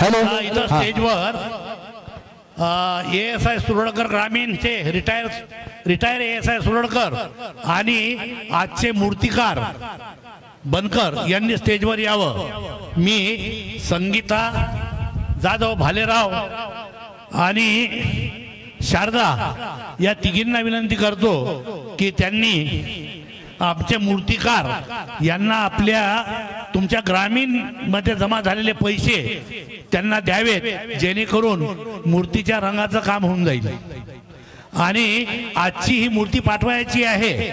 S3: हॅलो
S4: इथं स्टेजवर ASI सुरडकर ग्रामीणचे रिटायर ASI सुरडकर आणि आजचे मूर्तिकार बनकर यांनी स्टेजवर यावं. मी संगीता जाधव भालेराव आणि शारदा या तिघींना विनंती करतो की त्यांनी आमचे मूर्तिकार यांना आपल्या तुमच्या ग्रामीण मध्ये जमा झालेले पैसे त्यांना द्यावेत, जेणेकरून मूर्तीच्या रंगाचं काम होऊन जाईल. आणि आजची ही मूर्ती पाठवायची आहे.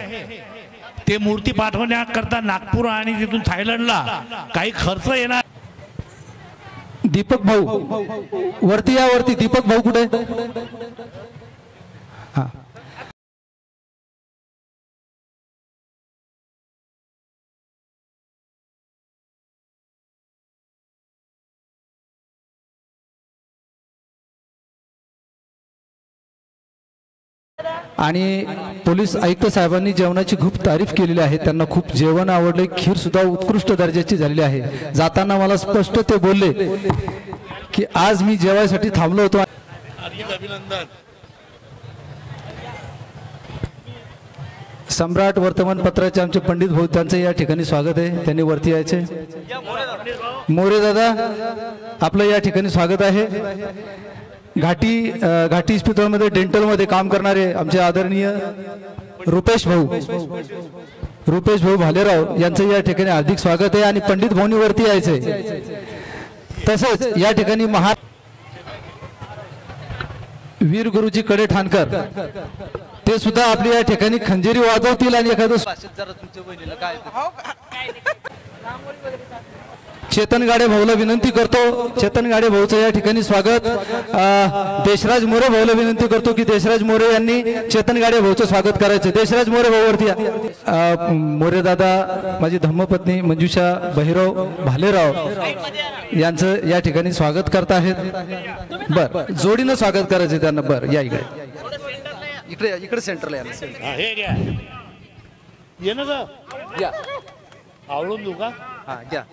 S4: ते मूर्ती पाठवण्याकरता नागपूर आणि तिथून थायलंडला काही खर्च येणार.
S3: दीपक भाऊ वरती या, वरती दीपक भाऊ कुठे? हा आणि पोलीस आयुक्त साहेबांनी जेवणाची खूप तारीफ केलेली आहे. त्यांना खूप जेवण आवडले, खीर सुद्धा उत्कृष्ट दर्जाची झालेली आहे. जाताना मला स्पष्ट ते बोलले की आज मी जेवायसाठी थांबलो होतो.
S4: अभिनंदन.
S3: सम्राट वर्तमानपत्राचे आमचे पंडित भाऊ, त्यांचं या ठिकाणी स्वागत आहे. त्यांनी वरती यायचे. मोरे दादा आपलं या ठिकाणी स्वागत आहे. घाटी इस्पितळमध्ये डेंटलमध्ये काम करणारे आमचे आदरणीय रुपेश भाऊ भालेराव यांचं या ठिकाणी हार्दिक स्वागत आहे. आणि पंडित भाऊनी वरती यायचे. तसंच या ठिकाणी वीर गुरुजी कडे ठाणकर ते सुद्धा आपल्या या ठिकाणी खंजेरी वाजवतील. आणि एखादं चेतन गाडे भाऊला विनंती करतो. चेतन गाडे भाऊचं या ठिकाणी स्वागत. देशराज मोरे भाऊला विनंती करतो की देशराज मोरे यांनी चेतन गाडे भाऊचं स्वागत करायचं. देशराज मोरे भाऊ वरती या. मोरे दादा माझी धम्मपत्नी मंजुषा बहिराव भालेराव यांचं या ठिकाणी स्वागत करत आहेत. बर जोडीनं स्वागत करायचं त्यांना. बर या इकडे सेंटरला या.
S4: हे घ्या ये ना ग
S3: या
S4: आवडून देऊ का?
S3: हा घ्या.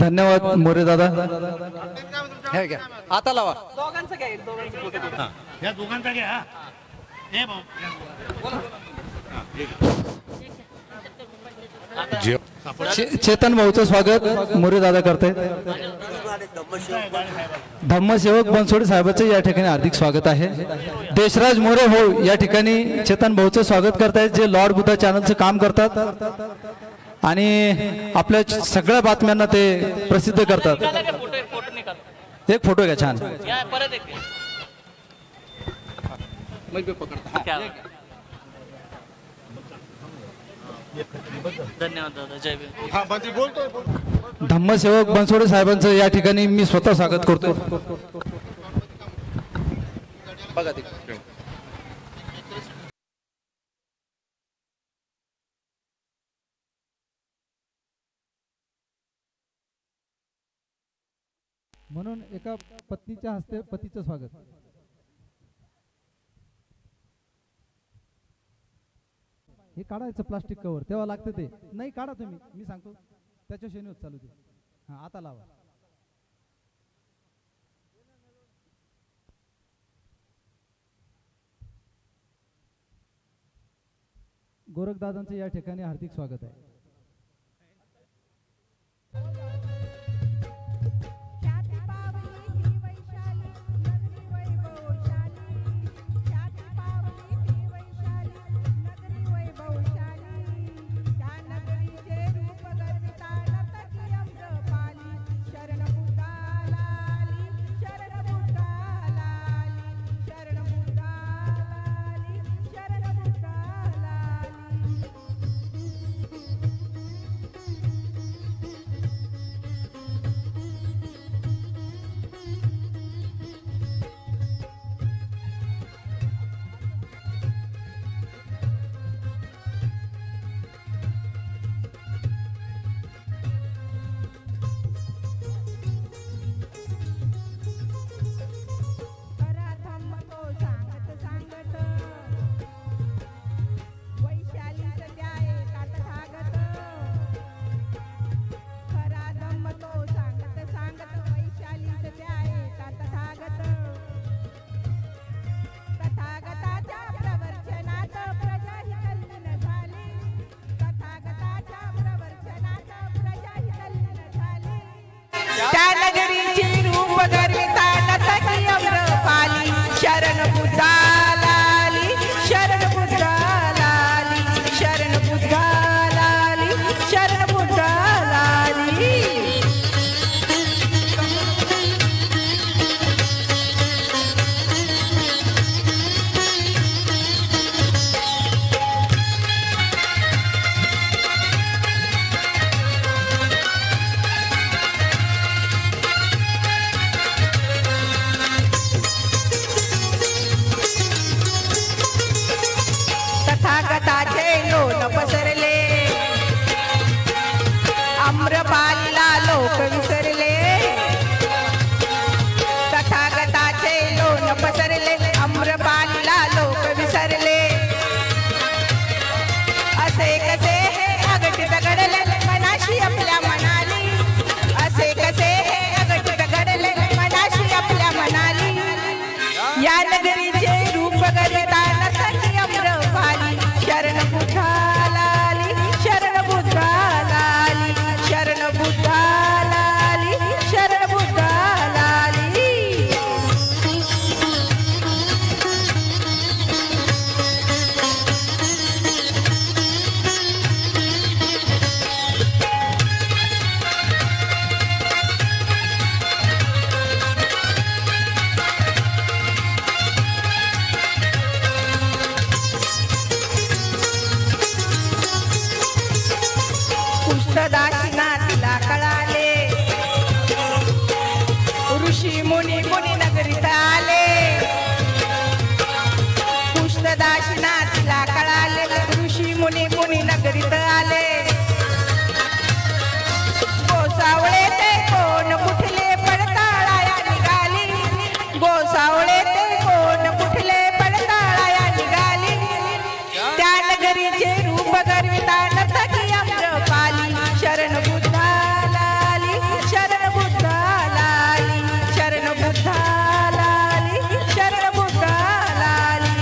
S3: धन्यवाद मोरे दादा. हे घ्या आता लावा.
S4: या दोघांचा घ्या. हे भाऊ
S3: चेतन भाऊचं स्वागत मोरे दादा करते. धम्मसेवक बनसोडे साहेबांचं या ठिकाणी हार्दिक स्वागत आहे. देशराज मोरे भाऊ या ठिकाणी चेतन भाऊचं स्वागत करतायत, जे लॉर्ड बुद्धा चॅनलचं काम करतात आणि आपल्या सगळ्या बातम्यांना ते प्रसिद्ध करतात. एक फोटो घ्या छान.
S8: धन्यवाद दादा. जय भीम.
S3: धम्मसेवक बनसोडे साहेबांचं या ठिकाणी मी स्वतः स्वागत करतो. बघा म्हणून एका पत्नीच्या हस्ते पतीचं स्वागत. हे काढायचं प्लास्टिक कव्हर तेव्हा लागते ते नाही. काढा तुम्ही, मी सांगतो त्याच्या शेणी होत चालू दे. हा आता लावा. गोरखदादांचं या ठिकाणी हार्दिक स्वागत आहे.
S9: दाशिनाथीला कळाले ऋषी मुनी मुनी नगरीत आले दाशिनाथीला कळाले ऋषी मुनी मुनी नगरीत आले गोसावळे ते कोण कुठले पडताळाया निघाली गोसावळे ते कोण कुठले पडताळाया निघाली त्या नगरीचे रूप गर्विता नर्तकी अम्रपाली शरण बुद्धाला आली शरण बुद्धाला आली शरण बुद्धाला आली शरण बुद्धाला आली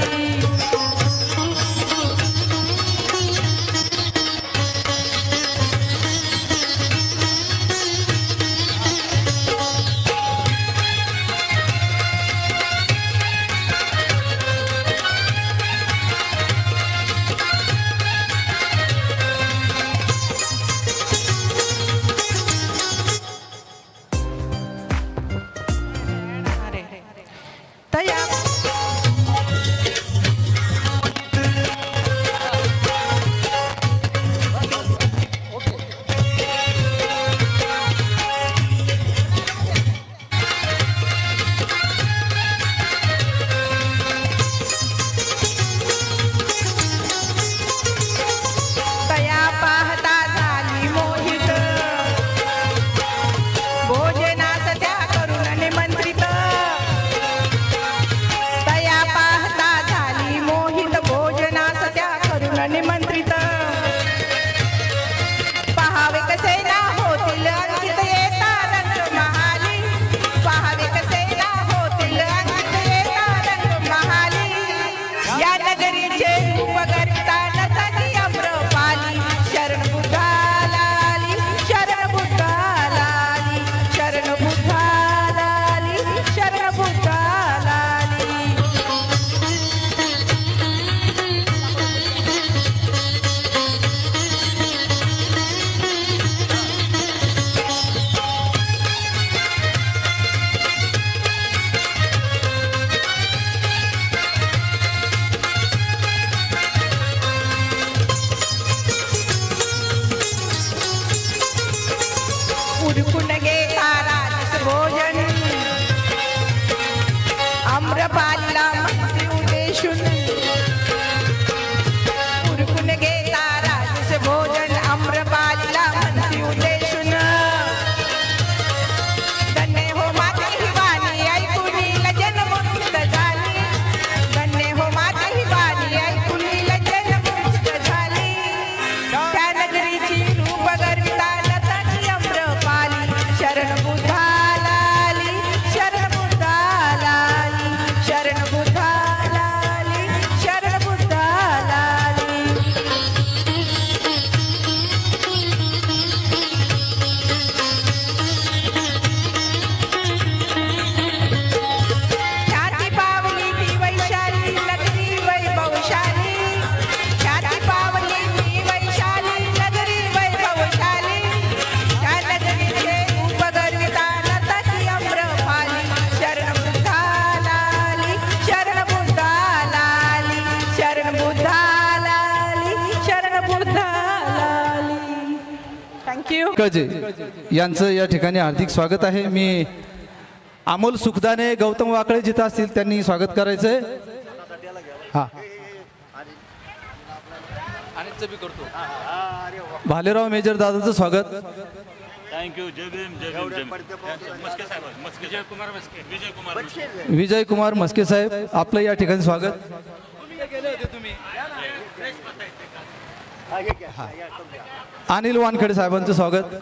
S3: यांचं या ठिकाणी हार्दिक स्वागत आहे. मी अमोल सुखदाने गौतम वाकळे जिथं असतील त्यांनी स्वागत करायचंय. हा भालेराव मेजर दादाचं स्वागत.
S10: थँक्यू.
S3: विजय कुमार मस्के साहेब आपलं या ठिकाणी स्वागत. अनिल वानखेडे साहेबांचं स्वागत.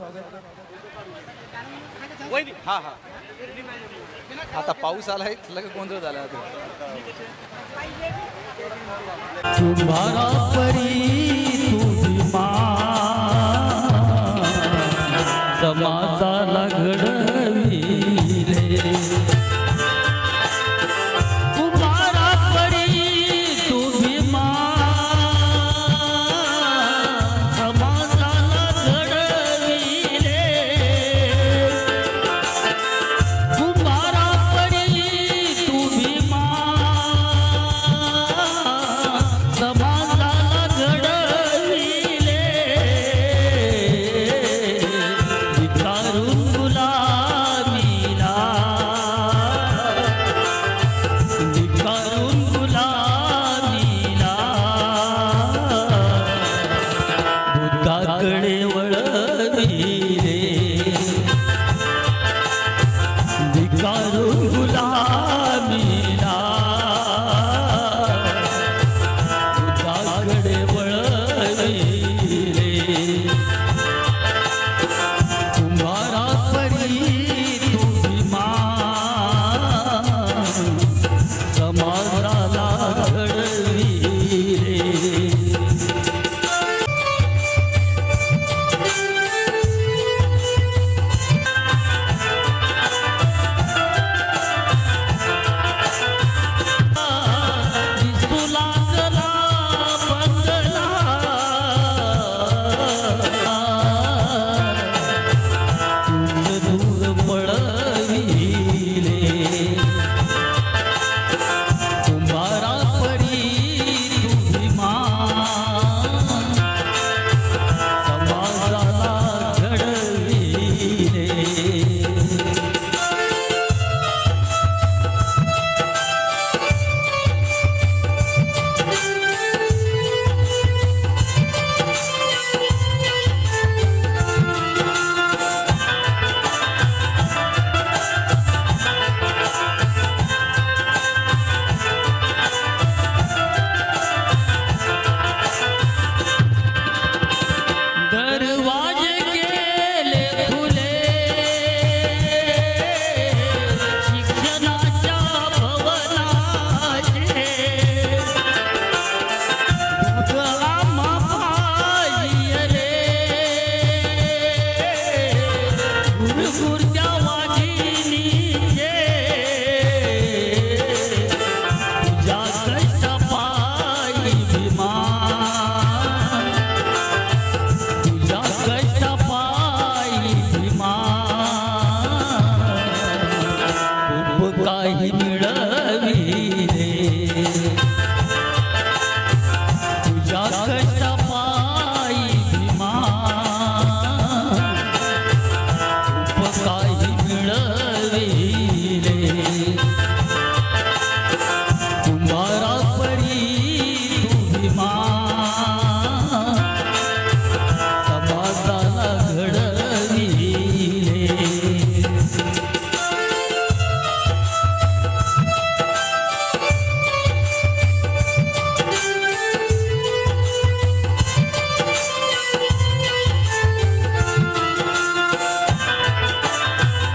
S3: आता पाऊस आलाय लगेच गोंधळ झाला.
S11: तुम्हारा परी तुझी समाजाला घडविले. तुम्हारा परी तुझी समाजाला घडविले. तुम्हारा परी तुझी समाजाला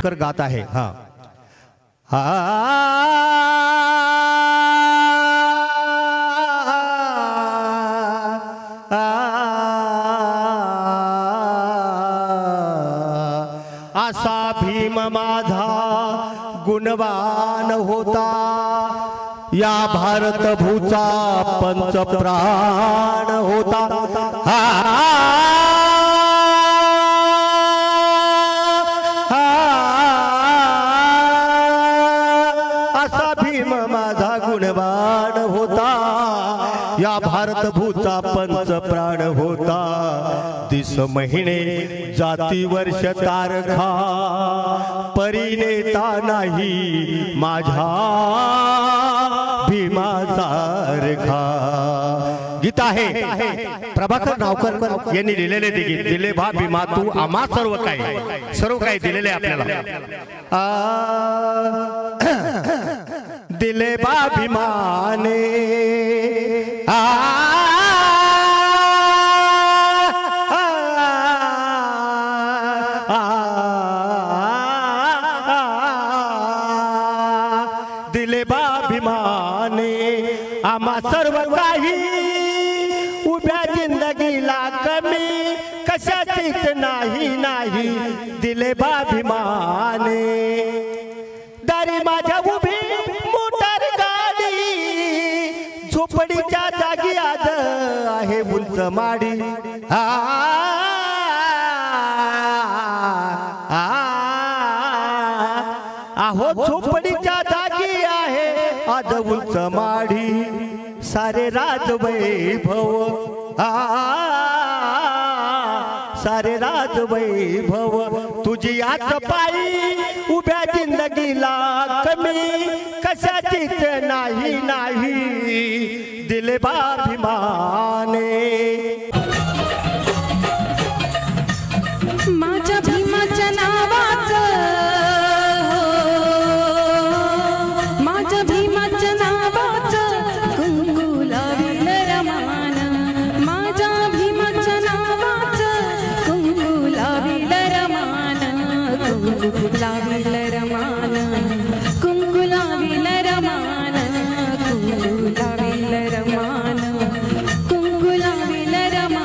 S10: कर गात आहे. हा असा भीम माझा गुणवान होता, या भारत भूचा पंचप्राण होता. असा भीम माझा गुणवान होता, या भारत भूचा पंचप्राण होता. दिस महिने जाती वर्ष तारखा, परिणेता नाही माझ्या भीमासारखा. गीत आहे प्रभाकर नावकर यांनी लिहिलेले ते गीत. दिले बा भीमा तू आम्हा सर्व काही दिलेले आपल्याला. दिले बा भीमाने दिले बा भीमाने आम्हा सर्व काही, उभ्या जिंदगीला कमी कशाचीच नाही. दिले बा भीमाने दारी माझ्या उभी मोटार गाडी, झोपडीच्या जागी आज आहे उंच माडी. आहो झोपडीच्या जागी आहे आज उंच माडी. सारे राजवैभव सारे राजवैभव तुझी आज पायी, उभ्या जिंदगीला कमी कशाचीच नाही. दिले बा भीमाने.
S7: माझ्या भीमाच्या नावाचं, माझ्या भीमाच्या नावाचं कुंकू लावील रमान. माझ्या भीमाच्या नावाचं कुंकू लावील रमान. कुंकू लावील रमान, कुंकू लावील रमान. कुंकू लावील रमान, कुंकू लावील रमान.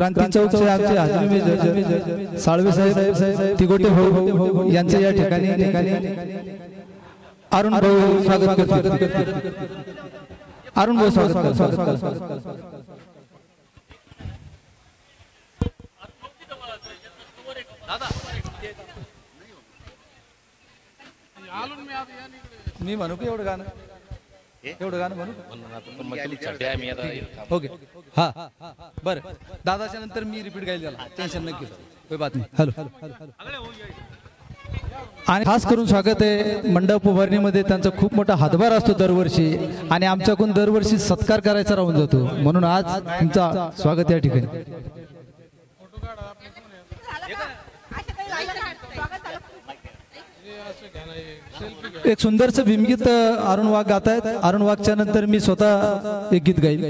S3: क्रांती चौकचे आमचे हाजरी मेजर साळवे साहेब तिगोटे भाऊ यांचे या ठिकाणी अरुण भाऊ स्वागत करतील. अरुण भाऊ स्वागत करतात. मी म्हणू की एवढं गाणं म्हणू. ओके हा बरं दादाच्या नंतर मी रिपीट गाईल त्याला टेन्शन नक्की कोई बात नाही. हॅलो आणि खास करून स्वागत आहे मंडप उभारणीमध्ये त्यांचा खूप मोठा हातभार असतो दरवर्षी आणि आमच्याकडून दरवर्षी सत्कार करायचा राहून जातो म्हणून आज तुमचा स्वागत या ठिकाणी. एक सुंदरचं भीमगीत अरुण वाघ गात आहेत. अरुण वाघच्या नंतर मी स्वतः एक गीत गाईल.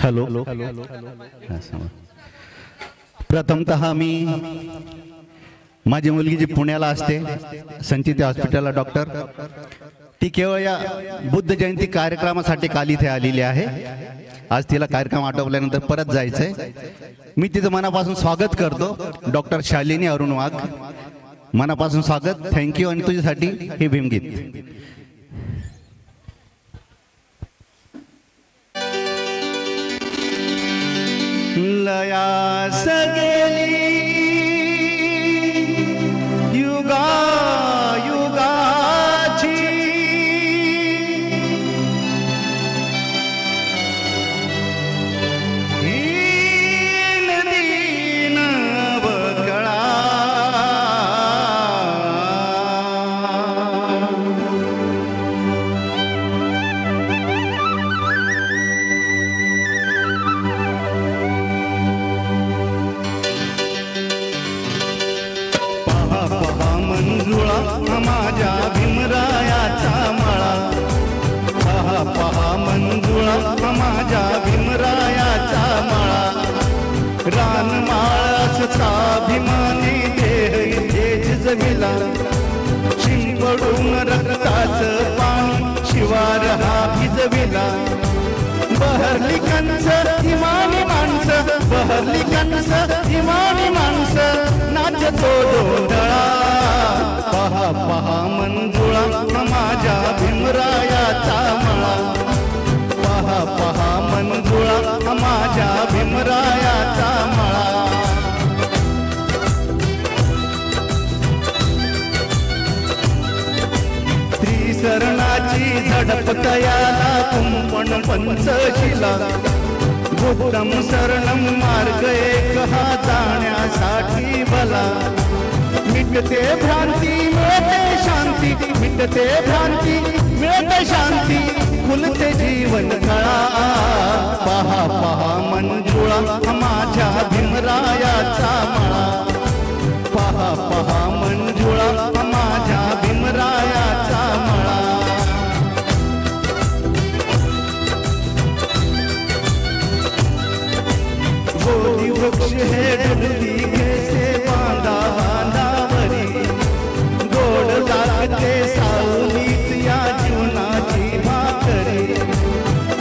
S6: हॅलो प्रथमतः मी माझी मुलगी जी पुण्याला असते संचिती हॉस्पिटलला डॉक्टर ती केवळ या बुद्ध जयंती कार्यक्रमासाठी काल इथे आलेली आहे. आज तिला कार्यक्रम आटोपल्यानंतर परत जायचंय. मी तिचं मनापासून स्वागत करतो. डॉक्टर शालिनी अरुण वाघ मनापासून स्वागत. थँक्यू. आणि तुझ्यासाठी हे भीमगीत. लयास गेली युगा युगाची हीन दीन बकळा माझ्या भीमरायाचा मळा. पहा पहा मंजुळा माझ्या भीमरायाचा मळा. रानमाळाचा भीमाने देह इथेच जमिला. शिंपडून रक्ताचं पाणी शिवार हा भिजविला. बहरली कंस हिमानी माणसं बहरली कंस हिमानी माणसं नाचतो डोंधळा. पहा पहा मंजुळा माझ्या भीमरायाचा मळा. पहा पहा मंजुळा माझ्या भीमरायाचा मळा. त्रिसरणाची झडप तयाला कुंपण पंचशिला. बुद्धम शरणम मार्ग एक हा जाण्यासाठी भला. मिटते भ्रांती मिळते शांती मिटते भ्रांती मिळते शांती खुलते जीवन कळा. पहा पहा मंजुळा माझ्या भीमरायाचा मळा. पहा पहा मंजुळा माझ्या भीमरायाचा मळा. बोधी वृक्ष हे डुलती कैसे बांधा बांधावरी. गोड लागते सावलीत या जीवनाची भाकरी.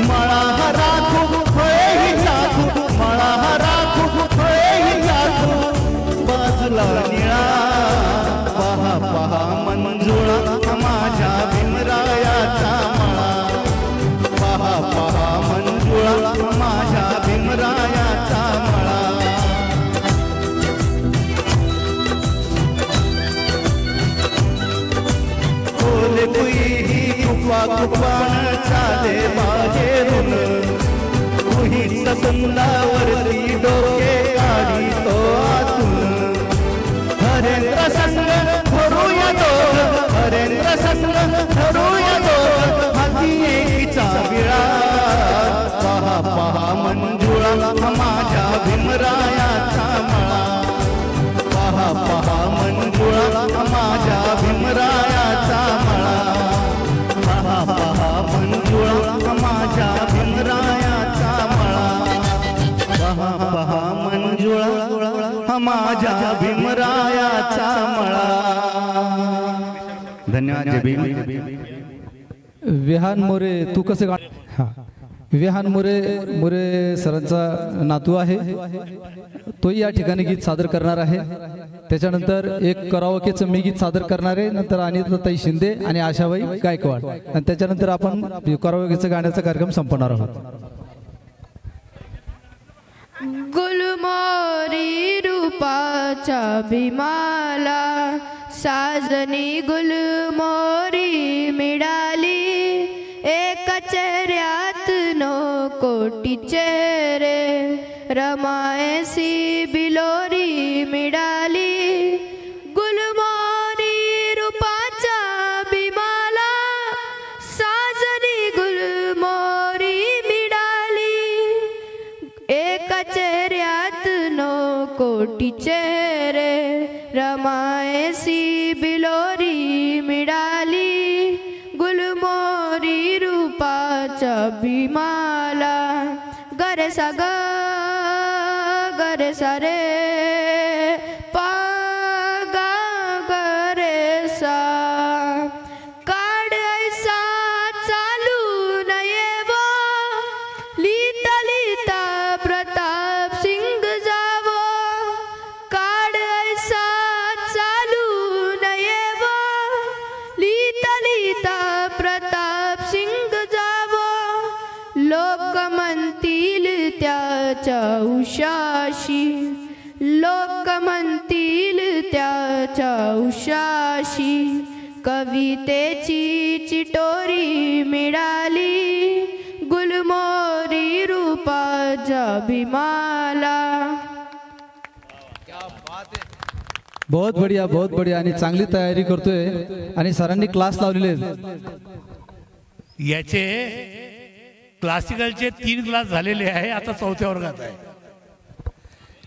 S6: मळा हा राखू फळेही चाखू मळा हा राखू फळेही चाखू बाजूला निळा. पहा पहा मंजुळा माझ्या भीमरायाचा मळा. पहा पहा मंजुळा माझ्या भीमरायाचा मळा. ओले कुई कुपा कुपान चाले बाहेरून. कुहीच सुंदावरती डोके काढी तो आतून. हरेंद्र संग धरूया दोघ हरेंद्र संग धरूया दोघ हाती एकीचा विळा. पहा पहा मंजुळा माझ्या भीमरायाचा मळा. पहा पहा मंजुळा माझ्या भीमरायाचा मळा. पहा पहा मंजुळा माझ्या भीमरायाचा मळा. पहा पहा मंजुळा माझ्या भीमरायाचा मळा. धन्यवाद. जय भीम.
S3: विहान मोरे तू कसे गा. विहान मुरे सरांचा नातू आहे, तोही या ठिकाणी गीत सादर करणार आहे. त्याच्यानंतर एक कराओकेचं मी गीत सादर करणार आहे, नंतर अनिताताई शिंदे आणि आशाबाई गायकवाड, आणि त्याच्यानंतर आपण कराओकेचं गाण्याचा कार्यक्रम संपवणार आहोत.
S12: गुलमोरी रूपाच्या भीमाला साजनी गुलमोरी मिळाली, एका चेहऱ्यात नो कोटी चेहरे रमायसी बिलोरी मिळाली. गुलमोरी रूपाच्या भीमाला साजनी गुलमोरी मिळाली, एका चेहऱ्यात नो कोटी चेहरे रमायसी बिलोरी मिळाली. गुलमोरी रूपाच्या भीमाला गरसा ग गरसा रे पा गा गरसा, काढ ऐसा चालू नये वो, लिहिता लिहिता प्रताप सिंग जावो. काढ ऐसा चालू नये वो, लिहिता लिहिता प्रताप सिंग जावो. लोक म्हणतील त्याच्या उशाशी, लोक म्हणतील त्याच्या उशाशी, कवितेची चिटोरी मिळाली. गुलमोरी रूपाच्या भीमाला.
S3: बहुत बढिया आणि चांगली तयारी करतोय, आणि सरांनी क्लास लावलेले आहेत.
S4: याचे क्लासिकलचे 3 क्लास झालेले आहे, आता 4थ्या वर्गात आहे.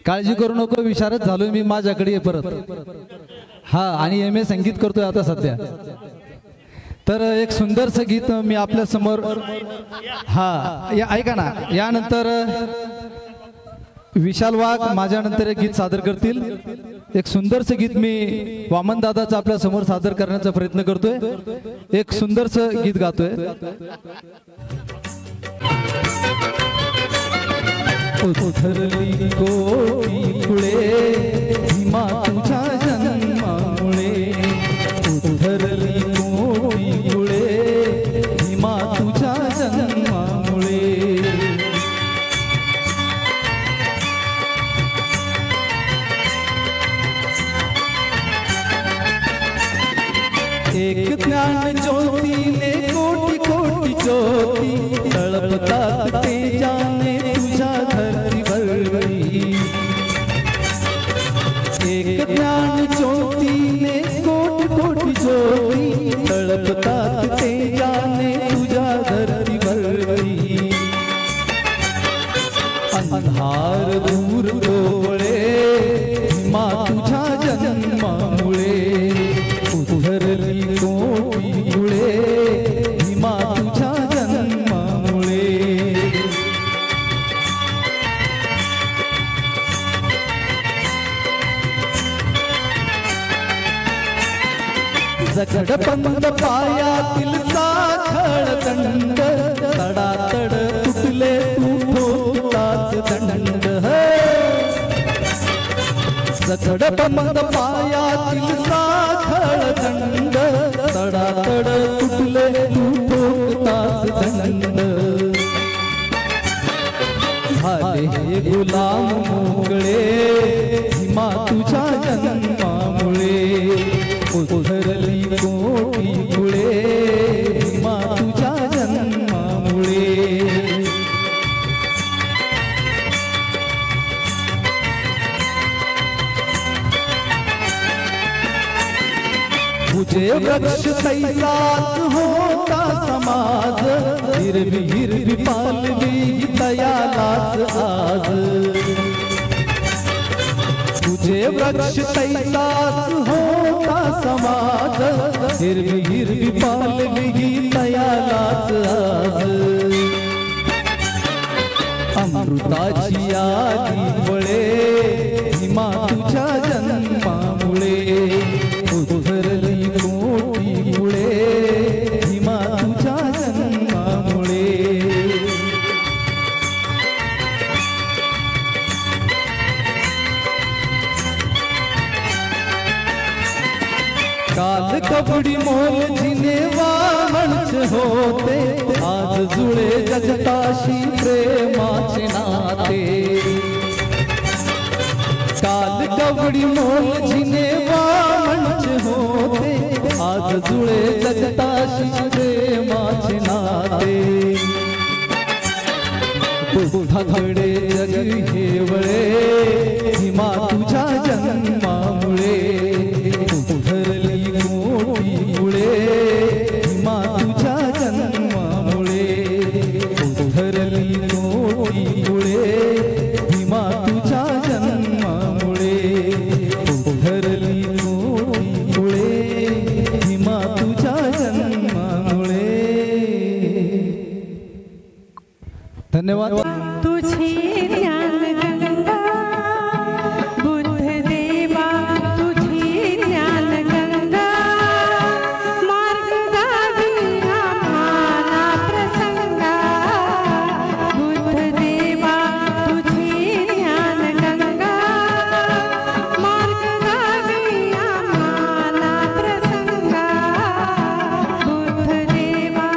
S3: काळजी करू नको, विशारद झालोय मी, माझ्याकडे ये परत. हा, आणि MA संगीत करतोय आता सध्या. तर एक सुंदरसं गीत मी आपल्या समोर, हा या ऐका ना, यानंतर विशाल वाघ माझ्यानंतर एक गीत सादर करतील. एक सुंदरसं गीत मी वामन दादाचं आपल्या समोर सादर करण्याचा प्रयत्न करतोय. एक सुंदरसं गीत गातोय. उधरली कोटी पुळे भीमा तुझ्या जन्मामुळे, उधरली कोटी पुळे भीमा तुझ्या जन्मामुळे. एक ज्ञान ज्योतीने कोटी कोटी ज्योती तळपतात ते जाने तुझ्या धरतीवरती. एक ज्ञान ज्योतीने कोटी कोटी ज्योती तळपतात ते जाने तुझ्या धरतीवरती. अंधार दूर डोळे भीमा तुझ्या जन्मामुळे, उधरली कोटी पुळे भीमा तुझ्या जन्मामुळे. जगडबंद पायातील साखळ दंड, तडातड तुटले तू ठोकताच दंड. जगडबंद पायातील साखळ दंड, तडातड तुटले तू ठोकताच दंड. झाले हे गुलाम मोकळे भीमा तुझ्या जन्मामुळे, उधरली कोटी पुळे भीमा तुझ्या जन्मामुळे. तुझे वृक्ष तैसाच होता समाज, हिरवी हिरवी पालवी तयालाच आज. तुझे वृक्ष तैसाच होता समाज, हिरवी हिरवी पालवी तयालाच आज. अमृताची आली फळे भीमा तुझ्या जन्मामुळे, उधरली कोटी पुळे भीमा तुझ्या जन्मामुळे. काल कपडी मोल जिनेवा म्हणच होते आज जुळे जगताशी प्रेमाचे नाते काल कपडी मोल जिनेवा म्हणच होते आज जुळे जगताशी प्रेमाचे नाते बुधाकडे जग हेवळे हिमा तुझ्या जन्मामुळे उधरली मोठी मुळे हिमा तुझ्या जन्मामुळे उधरली मोठी मुळे हिमा तुझ्या जन्मामुळे उधरली मोठी मुळे हिमा तुझ्या जन्मामुळे धन्यवाद
S7: तुझी ज्ञान गंगा बुद्ध देवा तुझी ज्ञान गंगा मार्ग दावी आम्हाला प्रसंगा बुद्ध देवा तुझी ज्ञान गंगा मार्ग दावी आम्हाला प्रसंगा बुद्ध देवा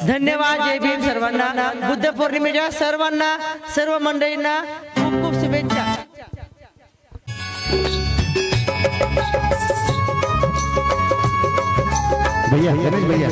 S13: धन्यवाद. जय भीम सर्वांना. बुद्ध पौर्णिमेच्या सर्वांना सर्व मंडळींना खूप खूप शुभेच्छा.
S6: भैया गणेश भैया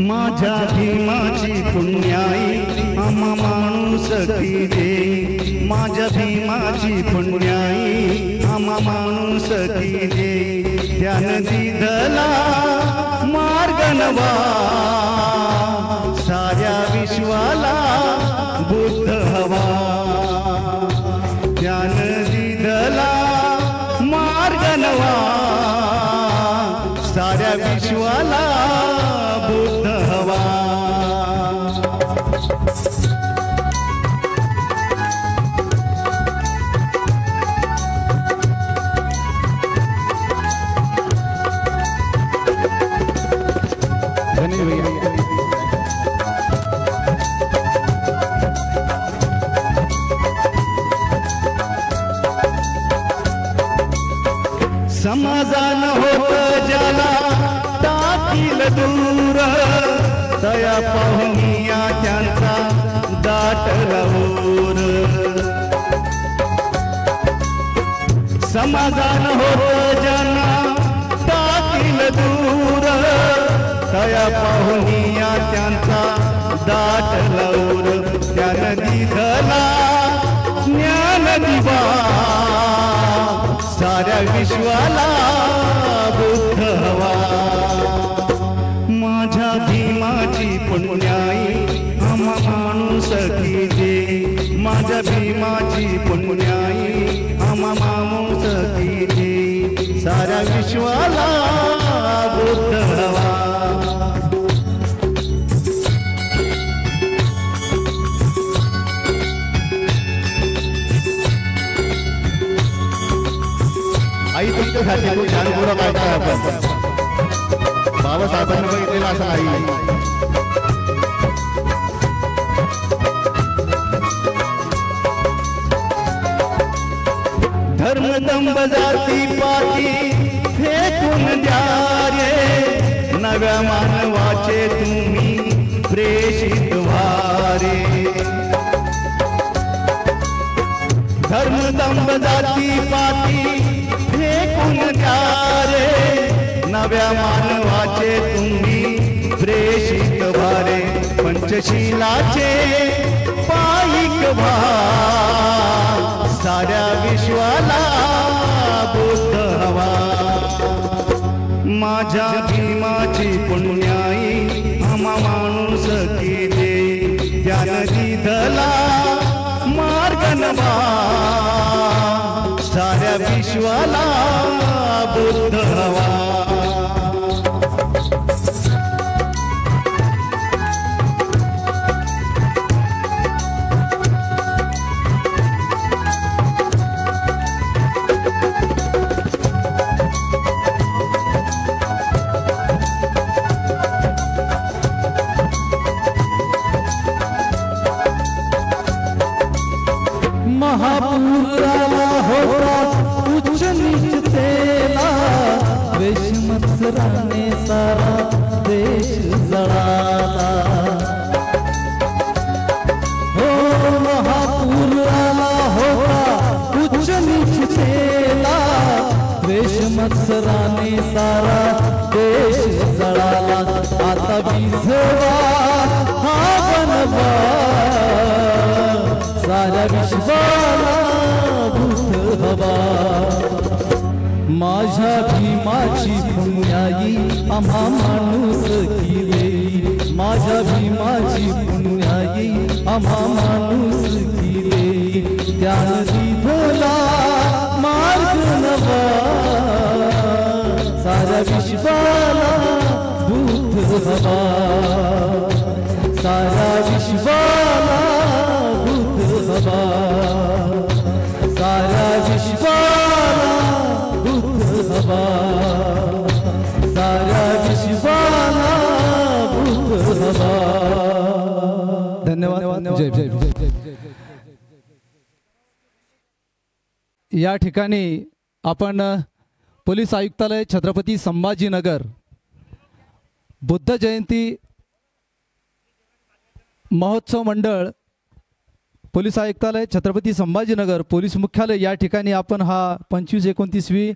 S6: माझ्या भीमाची पुण्याई आम्हा माणूस की दे. माझ्या भीमाची पुण्याई आम्हा माणूस की दे. त्यानं दिधला मार्ग नवा साऱ्या विश्वाला बुद्ध हवा. त्यानं दिधला मार्ग नवा साऱ्या विश्वाला बुद्ध हवा. समाजान होत ज्याला टाकील दूर दया पाहुनिया त्यांचा दाटला ऊर. समाजान होत ज्यांना टाकील दूर दया पाहुनिया त्यांचा दाटला ऊर. त्यानं दिधला ज्ञान दिवा साऱ्या विश्वाला बुद्ध हवा. माझ्या भीमाची पुण्याई आम्हा माणूस की दे. माझ्या भीमाची पुण्याई आम्हा माणूस की दे. साऱ्या विश्वाला बुद्ध हवा. आई तुमच्यासाठी खूप छान गुण गायताय आपण. बाबासाहेबांनी बघितलेलं असं आई. धर्म दंभ जाती पाती फेकून द्या रे. नव्या मानवाचे तुम्ही प्रेषित व्हारे. धर्म दंभ जाती पाती फेकून द्या रे. नव्या मानवाचे तुम्ही प्रेषित व्हारे. पंचशीलाचे पायिक व्हा साऱ्या विश्वाला बुद्ध हवा. माझ्या भीमाची पुण्याई आम्हा माणूस की दे. त्यानं दिधला मार्ग नवा साऱ्या विश्वाला बुद्ध हवा.
S11: महापुराला होता उच्च नीचतेला. वेशमत्सराने सारा देश जळाला. हो महापुराला होता उच्च नीचतेला. वेशमत्सराने सारा देश जळाला. आता विझवा हा बनवा साऱ्या विश्वाला बुद्ध हवा. माझ्या भीमाची पुण्याई आम्हा माणूस की दे. माझ्या भीमाची पुण्याई आम्हा माणूस की दे. त्यानं दिधला मार्ग नवा साऱ्या विश्वाला बुद्ध हवा. साऱ्या विश्वाला बुद्ध हवा. साऱ्या विश्वाला बुद्ध हवा. साऱ्या विश्वाला बुद्ध हवा.
S3: धन्यवाद. जय जय. या ठिकाणी आपण पोलीस आयुक्तालय छत्रपती संभाजीनगर बुद्ध जयंती महोत्सव मंडळ पोलीस आयुक्तालय छत्रपती संभाजीनगर पोलीस मुख्यालय या ठिकाणी आपण हा 25-29वी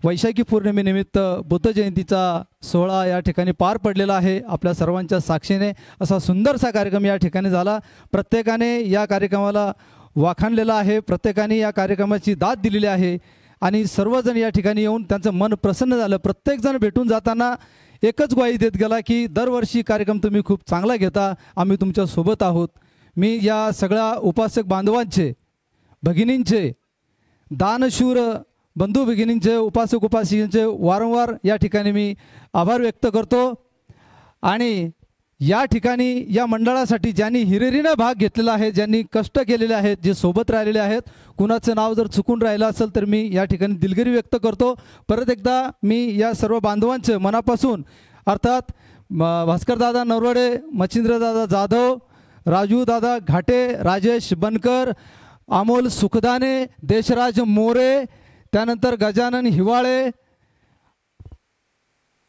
S3: वैशाखी पौर्णिमेनिमित्त बुद्ध जयंतीचा सोहळा या ठिकाणी पार पडलेला आहे. आपल्या सर्वांच्या साक्षीने असा सुंदरसा कार्यक्रम या ठिकाणी झाला. प्रत्येकाने या कार्यक्रमाला वाखाणलेला आहे, प्रत्येकाने या कार्यक्रमाची दाद दिलेली आहे आणि सर्वजण या ठिकाणी येऊन त्यांचं मन प्रसन्न झालं. प्रत्येकजण भेटून जाताना एकच ग्वाही देत गेला की दरवर्षी कार्यक्रम तुम्ही खूप चांगला घेता, आम्ही तुमच्या सोबत आहोत. मी या सगळ्या उपासक बांधवांचे, भगिनींचे, दानशूर बंधू भगिनींचे, उपासक उपासिकांचे वारंवार या ठिकाणी मी आभार व्यक्त करतो. आणि या ठिकाणी या मंडळासाठी ज्यांनी हिरिरीनं भाग घेतलेला आहे, ज्यांनी कष्ट केलेले आहेत, जे सोबत राहिलेले आहेत, कुणाचं नाव जर चुकून राहिलं असेल तर मी या ठिकाणी दिलगिरी व्यक्त करतो. परत एकदा मी या सर्व बांधवांचे मनापासून अर्थात भास्करदादा नरवडे, मच्छिंद्रदादा जाधव, राजूदादा घाटे, राजेश बनकर, अमोल सुखदाने, देशराज मोरे, त्यानंतर गजानन हिवाळे,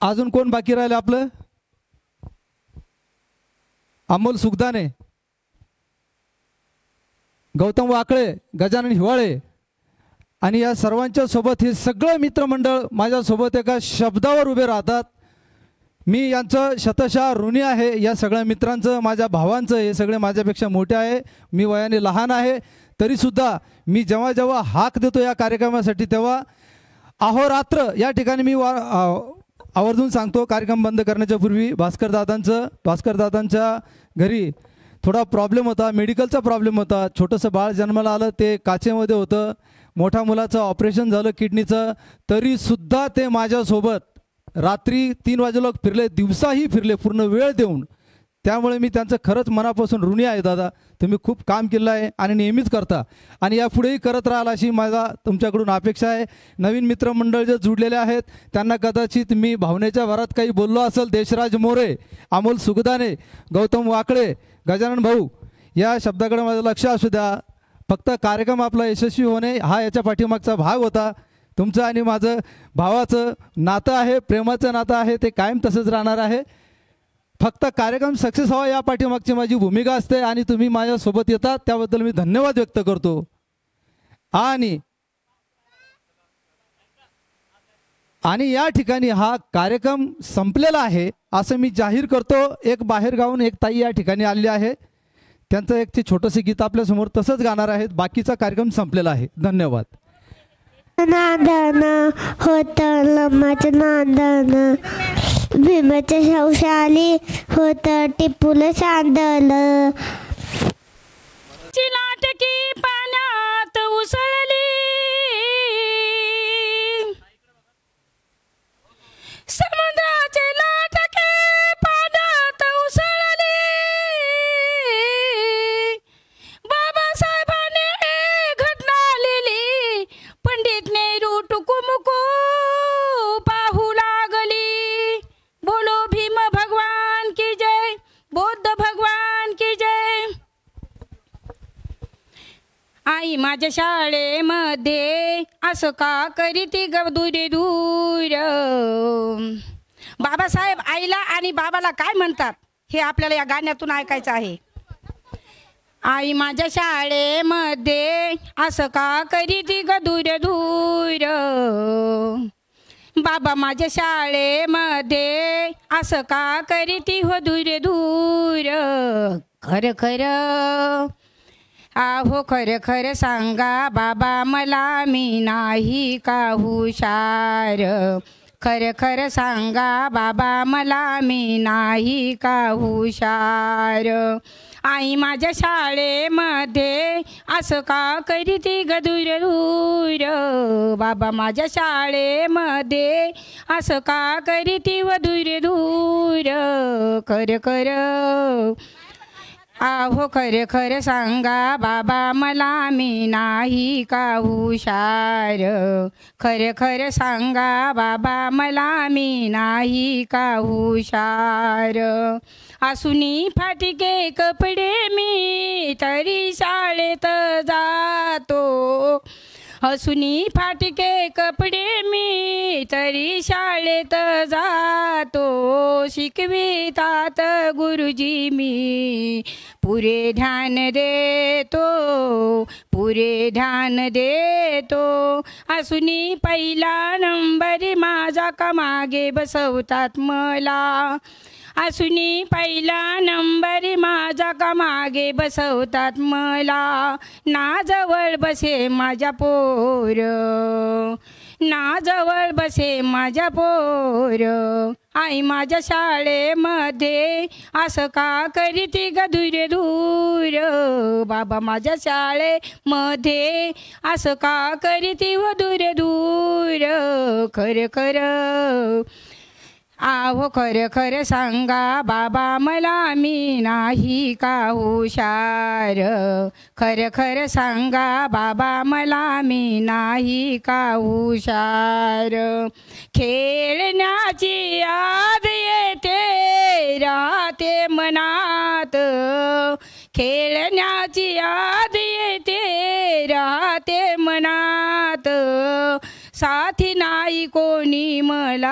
S3: अजून कोण बाकी राहिले आपलं? अमोल सुखदाने, गौतम वाकळे, गजानन हिवाळे आणि या सर्वांच्या सोबत हे सगळं मित्रमंडळ माझ्यासोबत एका शब्दावर उभे राहतात. मी यांचं शतशः ऋणी आहे. या सगळ्या मित्रांचं, माझ्या भावांचं, हे सगळे माझ्यापेक्षा मोठे आहे, मी वयाने लहान आहे, तरीसुद्धा मी जेव्हा जेव्हा हाक देतो या कार्यक्रमासाठी तेव्हा अहोरात्र या ठिकाणी मी आवर्जून सांगतो. कार्यक्रम बंद करण्याच्या पूर्वी भास्करदादांच्या घरी थोडा प्रॉब्लेम होता, मेडिकलचा प्रॉब्लेम होता. छोटंसं बाळ जन्माला आलं, ते काचेमध्ये होतं. मोठ्या मुलाचं ऑपरेशन झालं किडनीचं, तरीसुद्धा ते माझ्यासोबत रात्री 3 वाजेलोक फिरले, दिवसाही फिरले, पूर्ण वेळ देऊन. त्यामुळे मी त्यांचं खरंच मनापासून ऋणी आहे. दादा, तुम्ही खूप काम केलं आहे आणि नेहमीच करता आणि यापुढेही करत राहाल अशी माझा तुमच्याकडून अपेक्षा आहे. नवीन मित्रमंडळ जे जुडलेले आहेत त्यांना कदाचित मी भावनेच्या भरात काही बोललो असेल, देशराज मोरे, अमोल सुखदाने, गौतम वाकळे, गजानन भाऊ, या शब्दाकडे माझं लक्ष असू द्या. फक्त कार्यक्रम आपला यशस्वी होणे हा याच्या पाठीमागचा भाग होता. तुमचं आणि माझं भावाचं नातं आहे, प्रेमाचं नातं आहे, ते कायम तसंच राहणार आहे. फक्त कार्यक्रम सक्सेस व्हावा या पाठीमागची माझी भूमिका असते आणि तुम्ही माझ्यासोबत येतात त्याबद्दल मी धन्यवाद व्यक्त करतो. आणि या ठिकाणी हा कार्यक्रम संपलेला आहे असं मी जाहीर करतो. एक बाहेरगावून एक ताई या ठिकाणी आलेली आहे, त्यांचं एक ते छोटंसं गीत आपल्यासमोर तसंच गाणार आहेत. बाकीचा कार्यक्रम संपलेला आहे. धन्यवाद.
S14: नांदन होत लमाच नांदन, भीमाच्या शौशाली होत टिपूल चांदल,
S15: चिलाटकी पाण्यात उसळली, समुद्राचे लाटके पाण्यात उसळली, बाबासाहेबांनी घटना लिहिली, पंडित नेहरू टुकुमुकू पाहू लागली. बोलो भीम भगवान की जय, बौद्ध भगवान की जय. आई माझ्या शाळेमध्ये असं का करीती ग दूर दूर. बाबासाहेब आईला आणि बाबाला काय म्हणतात हे आपल्याला या गाण्यातून ऐकायचं आहे. आई माझ्या शाळेमध्ये असं का करीती ग दूर दूर. बाबा माझ्या शाळेमध्ये असं का करीती हो दूर दूर. खरं खरं आहो खरं खरं सांगा बाबा मला, मी नाही का हुशार. खरं खरं सांगा बाबा मला, मी नाही का हुशार. आई माझ्या शाळेमध्ये असं का करीती ग दूर दूर. बाबा माझ्या शाळेमध्ये असं का करीती व दूर दूर. खरं खरं आहो खरं खरं सांगा बाबा मला, मी नाही का हुशार. खरं खरं सांगा बाबा मला, मी नाही का हुशार. आसुनी फाटके कपडे मी तरी शाळेत जातो, हसुनी फाटके कपडे मी तरी शाळेत जातो, शिकवितात गुरुजी मी पुरे ध्यान देतो, पुरे ध्यान देतो. हसुनी पहिला नंबर माझा का मागे बसवतात मला, हसुनी पहिला नंबर माझा का मागे बसवतात मला. ना जवळ बसे माझ्या पोर, ना जवळ बसे माझ्या पोर. आई माझ्या शाळेमध्ये असं का करीती ग दूर दूर, बाबा माझ्या शाळेमध्ये असं का करीती व दूर दूर. खरं खरं आहो खरं खरं सांगा बाबा मला मी नाही का हुशार, खरं खरं सांगा बाबा मला मी नाही का हुशार. खेळण्याची याद येते राहते मनात, खेळण्याची याद येते राहते मनात. साथी नाही कोणी मला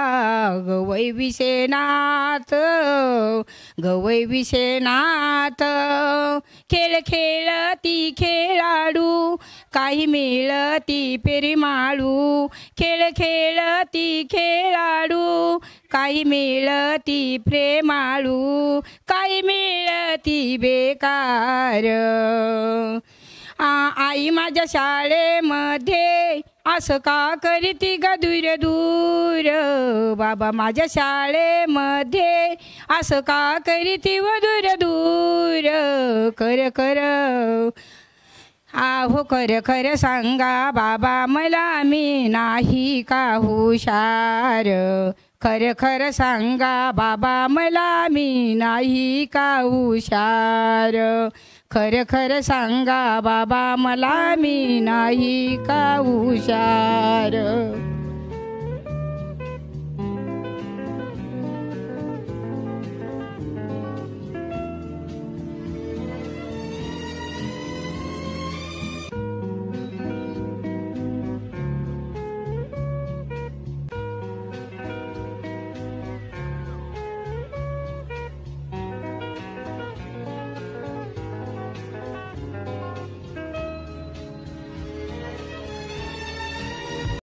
S15: गवई विशेनाथ, गवई विशेनाथ. खेळ खेळती खेळाडू काही मिळती पेरीमाळू, खेळ खेळती खेळाडू काही मिळती प्रेमाळू, काही मिळती बेकार. आई माझ्या शाळेमध्ये असं का करती ग दूर दूर, बाबा माझ्या शाळेमध्ये असं का करती व दूर दूर. खरं खरं आहो खरं खरं सांगा बाबा मला मी नाही का हुशार, खरं खरं सांगा बाबा मला मी नाही का हुशार. खरं खरं सांगा बाबा मला मी नाही का हुशार.